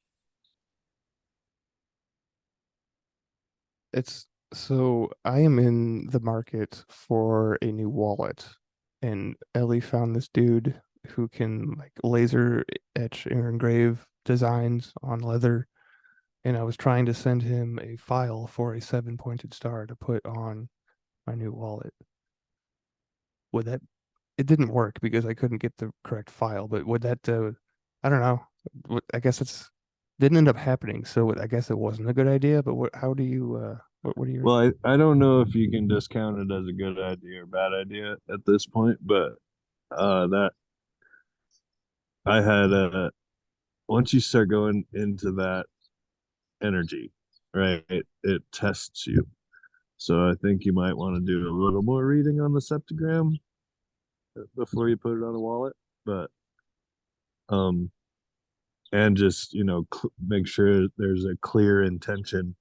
It's so I am in the market for a new wallet, and Ellie found this dude who can like laser etch or engrave designs on leather, and I was trying to send him a file for a 7-pointed star to put on my new wallet. Would that it didn't work because I couldn't get the correct file, but would that I don't know. I guess it's didn't end up happening, so I guess it wasn't a good idea, but how do you what are your Well, I don't know if you can discount it as a good idea or bad idea at this point, but that I had once you start going into that energy, right, it tests you. So I think you might want to do a little more reading on the septagram before you put it on a wallet, but um and just make sure there's a clear intention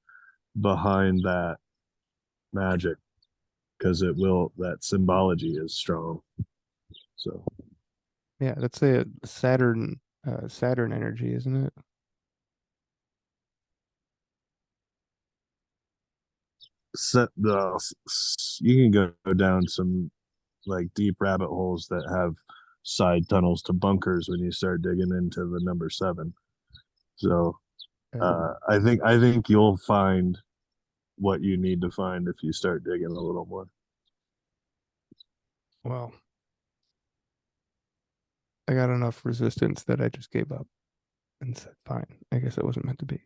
behind that magic, because that symbology is strong. So Yeah, that's a Saturn energy, isn't it? set the you can go down some like deep rabbit holes that have side tunnels to bunkers when you start digging into the number 7. So I think you'll find what you need to find if you start digging a little more. Well, I got enough resistance that I just gave up and said, fine, I guess it wasn't meant to be.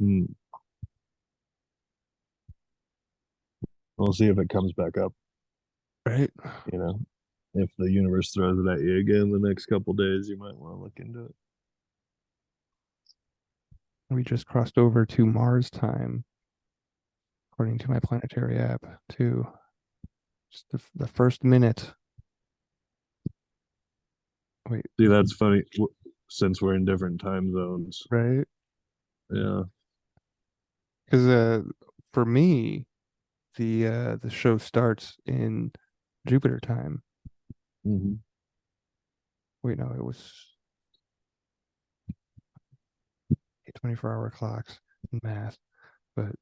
Mm. We'll see if it comes back up. Right? You know, if the universe throws it at you again the next couple days, you might want to look into it. We just crossed over to Mars time, according to my planetary app, to just the first minute. Wait, See, that's funny since we're in different time zones. right? Yeah. Because for me, the show starts in Jupiter time. Mm-hmm. Wait, no, it was 24-hour clocks and math. But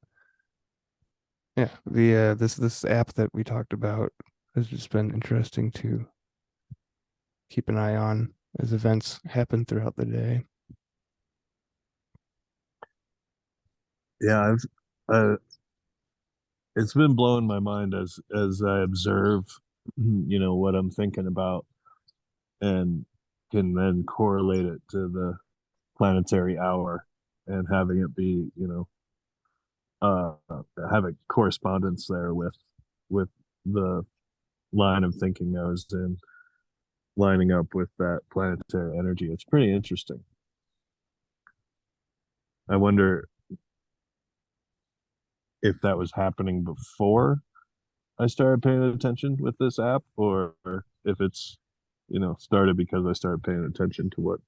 yeah, the this app that we talked about has just been interesting to keep an eye on as events happen throughout the day. Yeah, I've it's been blowing my mind as I observe, what I'm thinking about, and can then correlate it to the planetary hour, and having it be, uh, having correspondence there with the line of thinking I was in, lining up with that planetary energy. It's pretty interesting. I wonder if that was happening before I started paying attention with this app, or if it's, started because I started paying attention to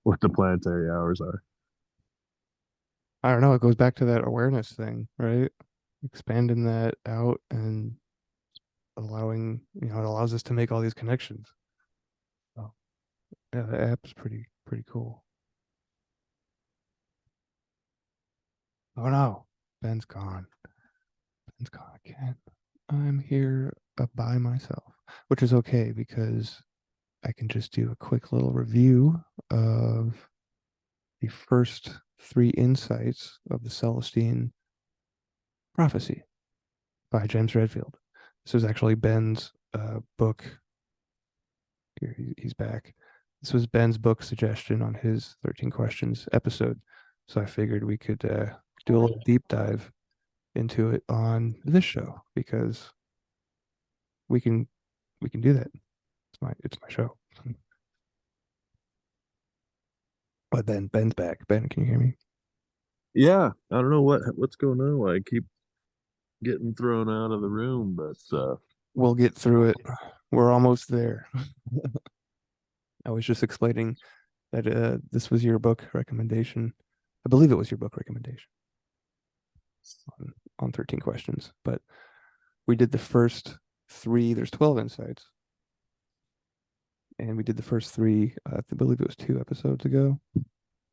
what the planetary hours are. I don't know. It goes back to that awareness thing, right? Expanding that out and allowing, it allows us to make all these connections. So yeah, the app is pretty cool. Oh no, Ben's gone. Ben's gone again. I'm here by myself, which is okay because I can just do a quick little review of the first three insights of the Celestine prophecy by James Redfield. This was actually Ben's book. Here he's back. This was Ben's book suggestion on his 13 questions episode. So I figured we could do a little deep dive into it on this show because we can do that. It's my show. But then Ben's back. Ben, can you hear me? Yeah, I don't know what's going on. I keep getting thrown out of the room, but We'll get through it. We're almost there. I was just explaining that this was your book recommendation. I believe it was your book recommendation on 13 questions, but we did the first three. There's 12 insights, and we did the first three. I believe it was 2 episodes ago.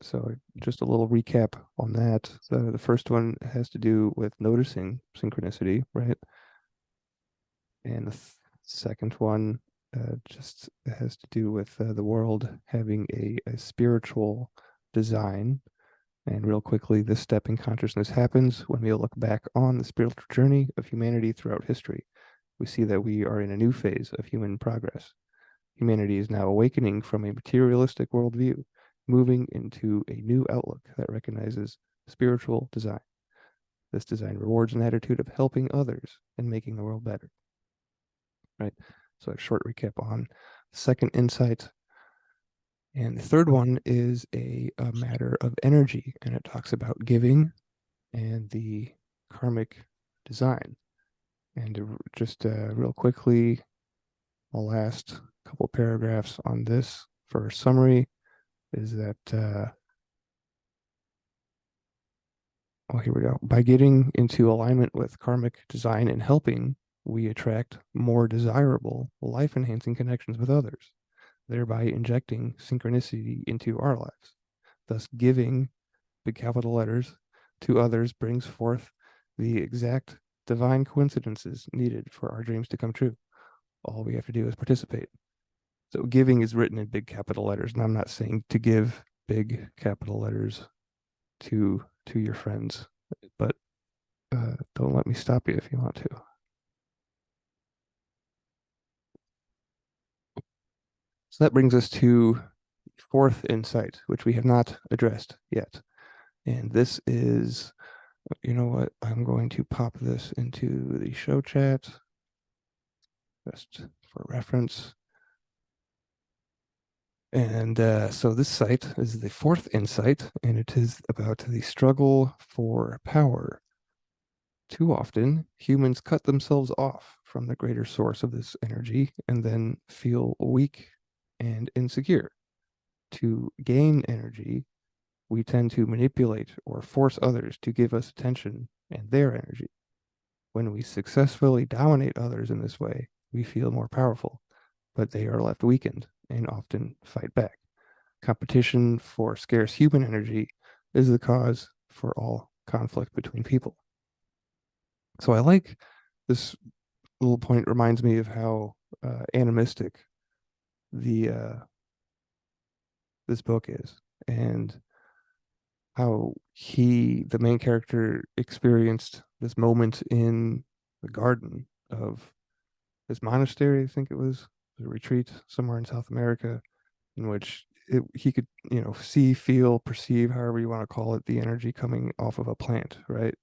So just a little recap on that. The first one has to do with noticing synchronicity, right? And the second one just has to do with the world having a spiritual design. And real quickly, this step in consciousness happens when we look back on the spiritual journey of humanity throughout history. We see that we are in a new phase of human progress. Humanity is now awakening from a materialistic worldview, moving into a new outlook that recognizes spiritual design. This design rewards an attitude of helping others and making the world better. Right? So a short recap on the second insight. And the third one is a matter of energy, and it talks about giving and the karmic design. And just real quickly, the last couple paragraphs on this for a summary is that, well, here we go. By getting into alignment with karmic design and helping, we attract more desirable, life-enhancing connections with others, thereby injecting synchronicity into our lives. Thus, giving, big capital letters, to others brings forth the exact divine coincidences needed for our dreams to come true. All we have to do is participate. So giving is written in big capital letters, and I'm not saying to give big capital letters to your friends, but don't let me stop you if you want to. So that brings us to fourth insight, which we have not addressed yet. And this is, you know what? I'm going to pop this into the show chat just for reference. And so this site is the fourth insight, and it is about the struggle for power. Too often, humans cut themselves off from the greater source of this energy and then feel weak and insecure. To gain energy, we tend to manipulate or force others to give us attention and their energy. When we successfully dominate others in this way, we feel more powerful, but they are left weakened and often fight back. Competition for scarce human energy is the cause for all conflict between people. So I like this little point, reminds me of how animistic the this book is, and how the main character, experienced this moment in the garden of this monastery. I think it was a retreat somewhere in South America, in which he could, see, feel, perceive, however you want to call it, the energy coming off of a plant, right?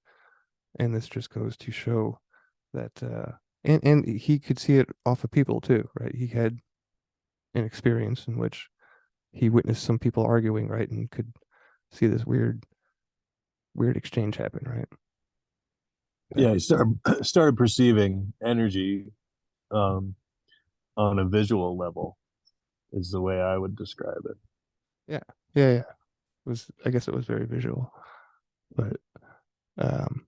And this just goes to show that, and he could see it off of people too, right? He had an experience in which he witnessed some people arguing, right, and could see this weird exchange happen, right? Yeah, I started perceiving energy um, on a visual level is the way I would describe it. Yeah, yeah. It was, I guess it was very visual, but um,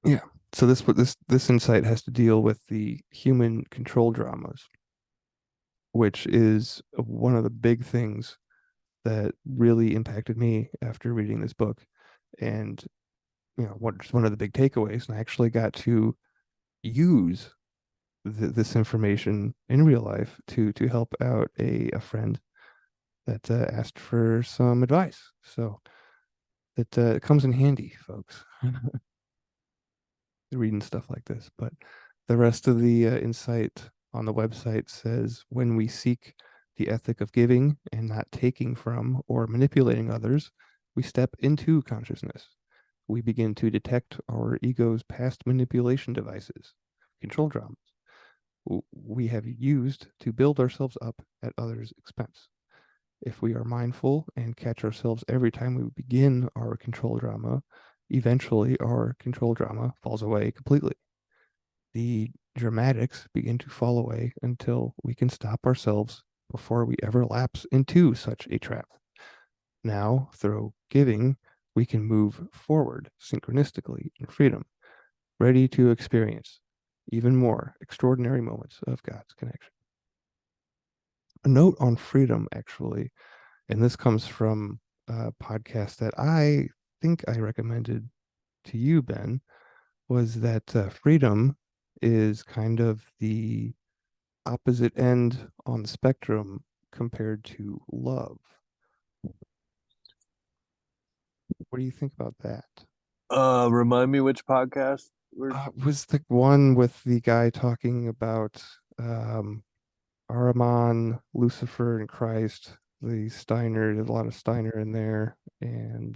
yeah. So this insight has to deal with the human control dramas, which is one of the big things that really impacted me after reading this book. And what's one of the big takeaways, and I actually got to use this information in real life to help out a friend that asked for some advice. So it comes in handy, folks, reading stuff like this. But the rest of the insight on the website says when we seek the ethic of giving and not taking from or manipulating others, we step into consciousness. We begin to detect our ego's past manipulation devices, control dramas we have used to build ourselves up at others' expense. If we are mindful and catch ourselves every time we begin our control drama, eventually our control drama falls away completely. The dramatics begin to fall away until we can stop ourselves before we ever lapse into such a trap. Now, through giving, we can move forward synchronistically in freedom, ready to experience even more extraordinary moments of God's connection. A note on freedom, actually, and this comes from a podcast that I think I recommended to you, Ben, was that freedom is kind of the opposite end on the spectrum compared to love. What do you think about that? Remind me which podcast we're Was the one with the guy talking about um, Ahriman, Lucifer, and Christ? The Steiner, there's a lot of Steiner in there, and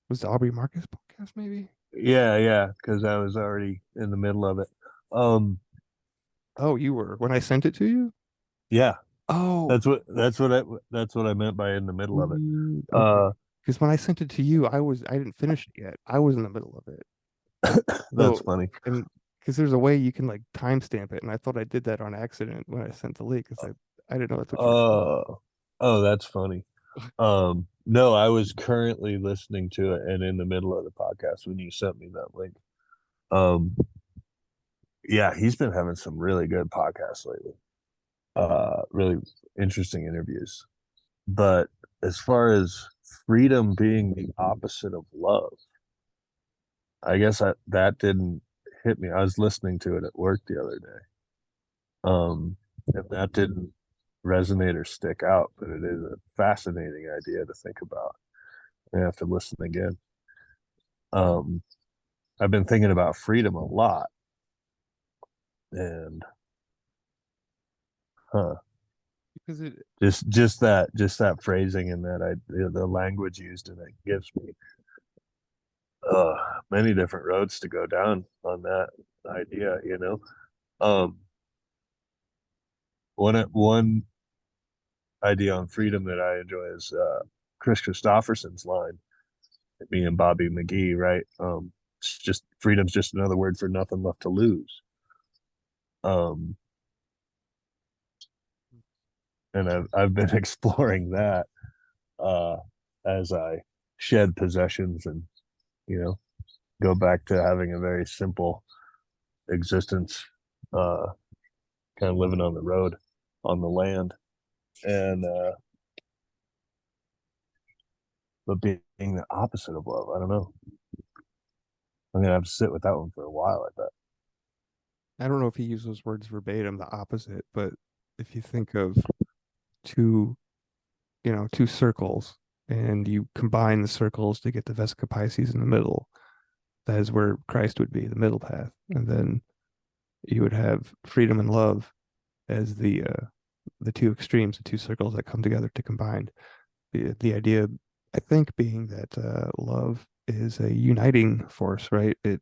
was the Aubrey Marcus podcast maybe? yeah, because I was already in the middle of it. Um, Oh, you were when I sent it to you? yeah, Oh, that's what I meant by in the middle of it. okay. Because when I sent it to you, I didn't finish it yet. I was in the middle of it. That's So, funny. and because there's a way you can like timestamp it, and I thought I did that on accident when I sent the link because I didn't know that's what you were doing. Oh, that's funny. No, I was currently listening to it and in the middle of the podcast when you sent me that link. Um, yeah, he's been having some really good podcasts lately. Really interesting interviews. But as far as freedom being the opposite of love, I guess that didn't hit me. I was listening to it at work the other day. And that didn't resonate or stick out, but it is a fascinating idea to think about. I have to listen again. Um, I've been thinking about freedom a lot, and huh, Because it, just that phrasing and that the language used in it gives me many different roads to go down on that idea. Um, one idea on freedom that I enjoy is Chris Christopherson's line. Me and Bobby McGee, right? It's just freedom's just another word for nothing left to lose. Um, and I've been exploring that uh, as I shed possessions and you know go back to having a very simple existence, uh, kind of living on the road, on the land, and but being the opposite of love. I don't know. I'm gonna have to sit with that one for a while. I bet. I don't know if he used those words verbatim, the opposite, but if you think of two, two circles, and you combine the circles to get the Vesica Pisces in the middle, that is where Christ would be, the middle path. And then you would have freedom and love as the two extremes, the two circles that come together to combine. The idea, I think, being that love is a uniting force, right? It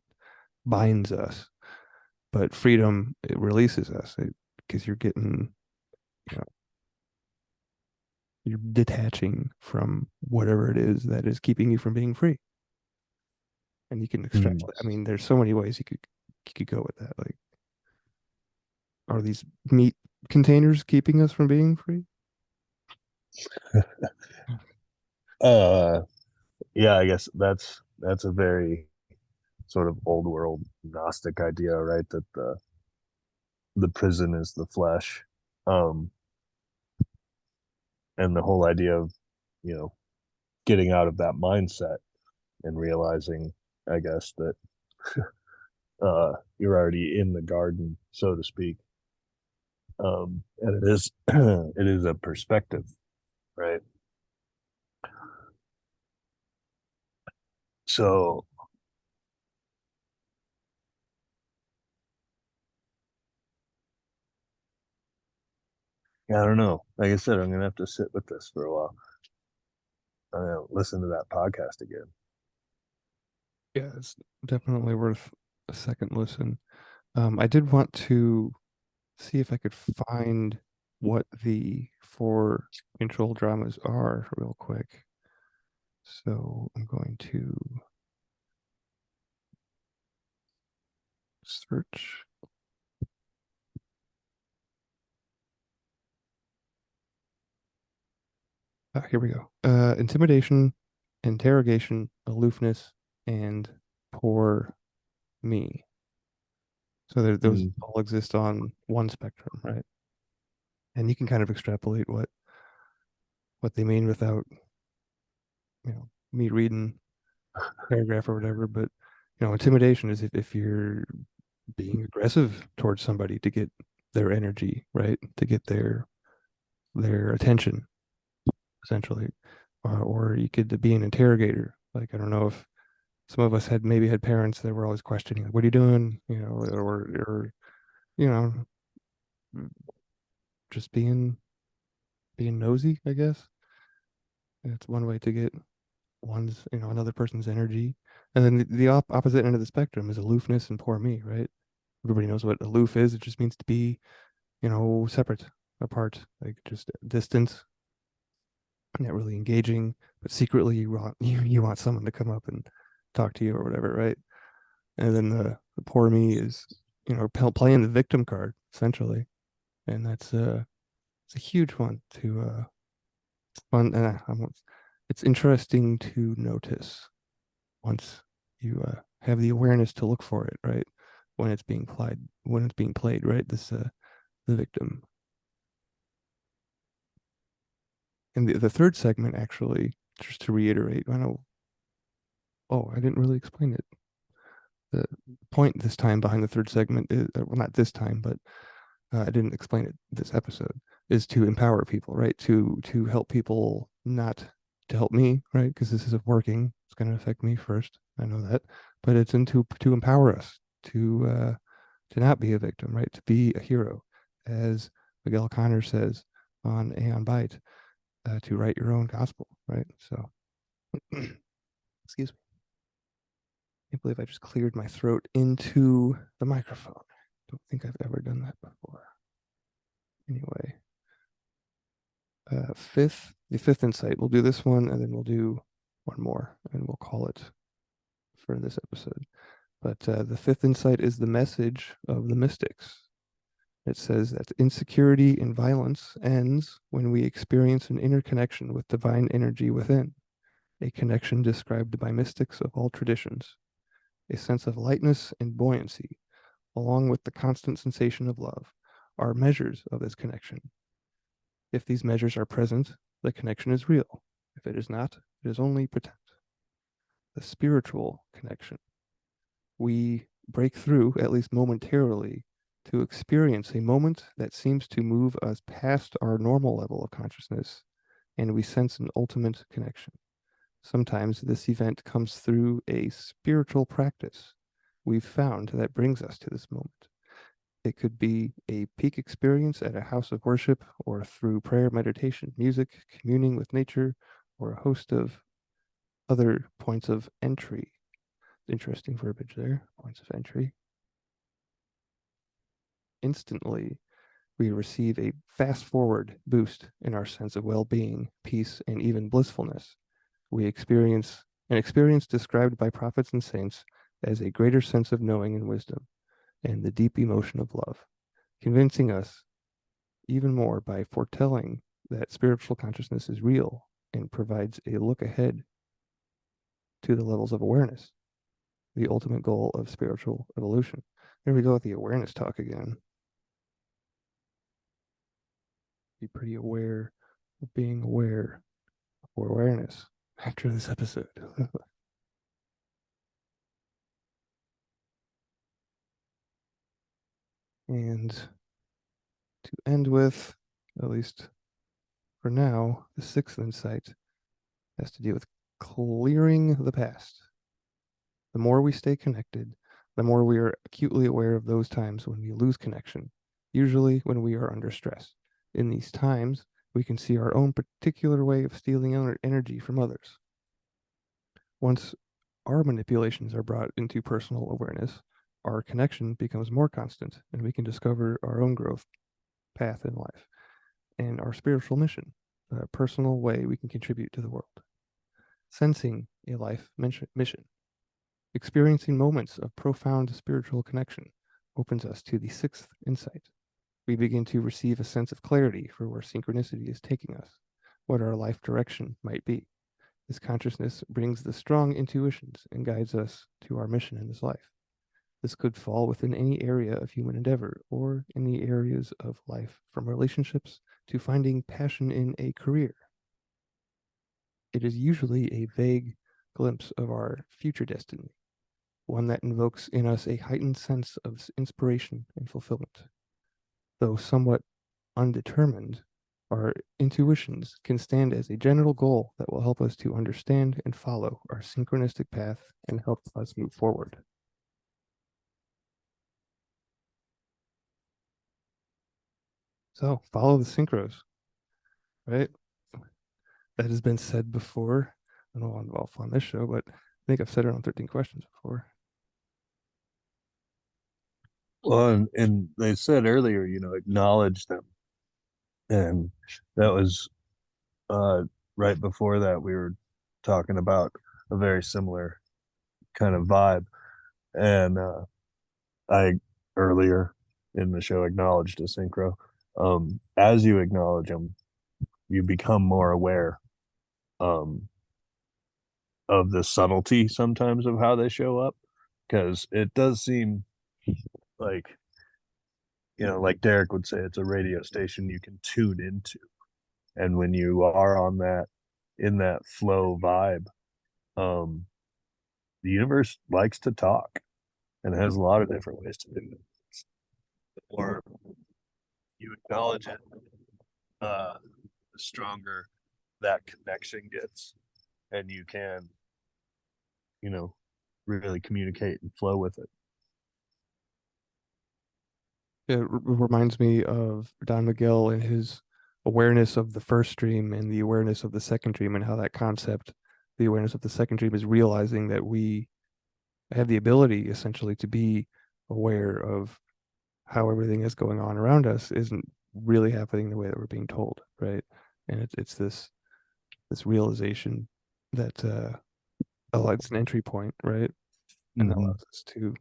binds us, but freedom, it releases us because you're getting, you know, you're detaching from whatever it is that is keeping you from being free. And you can extrapolate. I mean, there's so many ways you could go with that. Like, are these meat containers keeping us from being free? Yeah, I guess that's a very sort of old world Gnostic idea, right? That the prison is the flesh. Um, and the whole idea of, you know, getting out of that mindset and realizing, I guess, that you're already in the garden, so to speak. And it is it is a perspective, right? So yeah, I don't know. Like I said, I'm gonna have to sit with this for a while. I'm gonna listen to that podcast again. Yeah, it's definitely worth a second listen. I did want to see if I could find what the four control dramas are real quick. So I'm going to search. Here we go. Intimidation, interrogation, aloofness, and poor me. So those Mm. all exist on one spectrum, right? And you can kind of extrapolate what they mean without, me reading paragraph or whatever. But intimidation is if you're being aggressive towards somebody to get their energy, right? To get their attention, essentially. Or you could be an interrogator. Like, I don't know if some of us had maybe had parents that were always questioning, like, what are you doing? Or you know, just being nosy, I guess. It's one way to get another person's energy. And then the opposite end of the spectrum is aloofness and poor me, right? Everybody knows what aloof is. It just means to be, separate, apart, like just distance, not really engaging, but secretly you want you want someone to come up and talk to you or whatever, right? And then the poor me is, playing the victim card essentially, and that's it's a huge one to fun. It's interesting to notice once you have the awareness to look for it, right? When it's being played, right? This the victim. And the third segment, actually, just to reiterate, I didn't really explain it. The point this time behind the third segment is, well, not this time, but I didn't explain it this episode, is to empower people, right? To help people, not to help me, right? Because this isn't working. It's going to affect me first. I know that, but it's to empower us to not be a victim, right? To be a hero, as Miguel Connor says on Aeon Byte, to write your own gospel, right? So, excuse me. I can't believe I just cleared my throat into the microphone. Don't think I've ever done that before. Anyway, the fifth insight. We'll do this one, and then we'll do one more, and we'll call it for this episode. But the fifth insight is the message of the mystics. It says that insecurity and violence ends when we experience an interconnection with divine energy within, a connection described by mystics of all traditions. A sense of lightness and buoyancy, along with the constant sensation of love, are measures of this connection. If these measures are present, the connection is real. If it is not, it is only pretend. The spiritual connection. We break through, at least momentarily, to experience a moment that seems to move us past our normal level of consciousness, and we sense an ultimate connection. Sometimes this event comes through a spiritual practice we've found that brings us to this moment. It could be a peak experience at a house of worship, or through prayer, meditation, music, communing with nature, or a host of other points of entry. Interesting verbiage there, points of entry. Instantly, we receive a fast forward boost in our sense of well being, peace, and even blissfulness. We experience an experience described by prophets and saints as a greater sense of knowing and wisdom, and the deep emotion of love, convincing us even more by foretelling that spiritual consciousness is real and provides a look ahead to the levels of awareness, the ultimate goal of spiritual evolution. There we go with the awareness talk again. Be pretty aware of being aware of awareness after this episode. And to end with, at least for now, the sixth insight has to do with clearing the past. The more we stay connected, the more we are acutely aware of those times when we lose connection, usually when we are under stress. In these times, we can see our own particular way of stealing energy from others. Once our manipulations are brought into personal awareness, our connection becomes more constant, and we can discover our own growth path in life and our spiritual mission, a personal way we can contribute to the world. Sensing a life mission. Experiencing moments of profound spiritual connection opens us to the sixth insight. We begin to receive a sense of clarity for where synchronicity is taking us, what our life direction might be. This consciousness brings the strong intuitions and guides us to our mission in this life. This could fall within any area of human endeavor or in the areas of life, from relationships to finding passion in a career. It is usually a vague glimpse of our future destiny, one that invokes in us a heightened sense of inspiration and fulfillment. Though somewhat undetermined, our intuitions can stand as a general goal that will help us to understand and follow our synchronistic path and help us move forward. So follow the synchros, right? That has been said before. I don't know if on this show, but I think I've said it on 13 Questions before. Well, and they said earlier, acknowledge them. And that was right before that, we were talking about a very similar kind of vibe. And I earlier in the show acknowledged a synchro. As you acknowledge them, you become more aware um, of the subtlety sometimes of how they show up, because it does seem like, like Derek would say, it's a radio station you can tune into. And when you are on that, in that flow vibe, um, the universe likes to talk and it has a lot of different ways to do it. The more you acknowledge it, the stronger that connection gets, and you can, really communicate and flow with it. It reminds me of Don Miguel and his awareness of the first dream and the awareness of the second dream, and how that concept, the awareness of the second dream, is realizing that we have the ability essentially to be aware of how everything is going on around us isn't really happening the way that we're being told, right? And it's this realization that it's an entry point, right? And that allows us to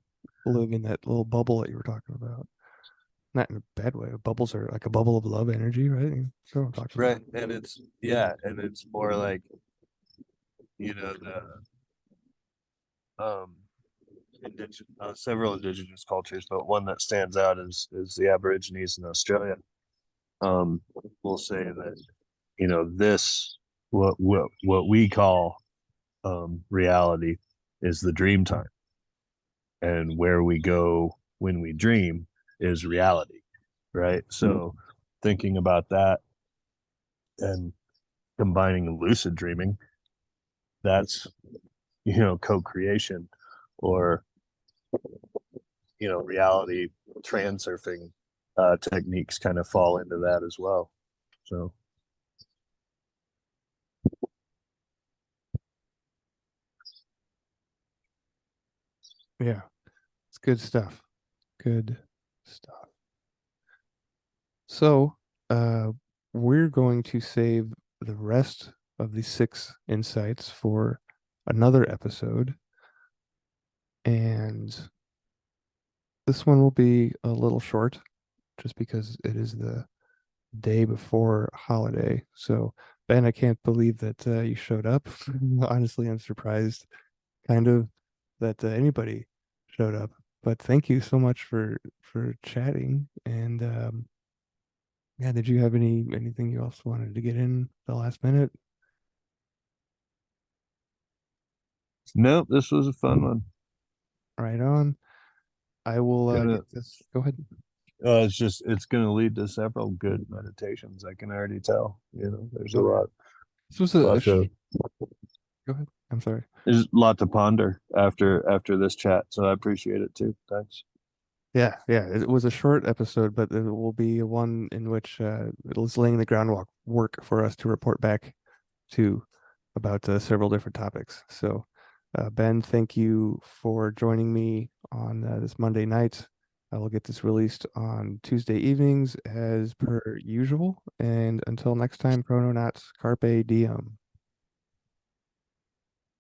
live in that little bubble that you were talking about. Not in a bad way. Bubbles are like a bubble of love energy, right? So I'm talking Right. And it's more like, the several indigenous cultures, but one that stands out is the Aborigines in Australia. Will say that, this, what we call reality, is the dream time, and where we go when we dream is reality, right? So thinking about that and combining lucid dreaming, that's, co-creation, or, reality transurfing techniques kind of fall into that as well. So yeah, it's good stuff. Good stuff. So we're going to save the rest of the 6 insights for another episode. And this one will be a little short just because it is the day before holiday. So, Ben, I can't believe that you showed up. Honestly, I'm surprised kind of that anybody showed up. But thank you so much for chatting. And yeah, did you have anything you else wanted to get in the last minute? Nope, this was a fun one. Right on. I will Gonna, get this. Go ahead. it's gonna lead to several good meditations. I can already tell. There's a Oh yeah. lot, This was a lot to go ahead. I'm sorry. there's a lot to ponder after this chat. So I appreciate it too. Thanks. Yeah, yeah. It was a short episode, but it will be one in which it's laying the groundwork work for us to report back to about several different topics. So, Ben, thank you for joining me on this Monday night. I will get this released on Tuesday evenings as per usual. And until next time, Chrononauts, Carpe Diem.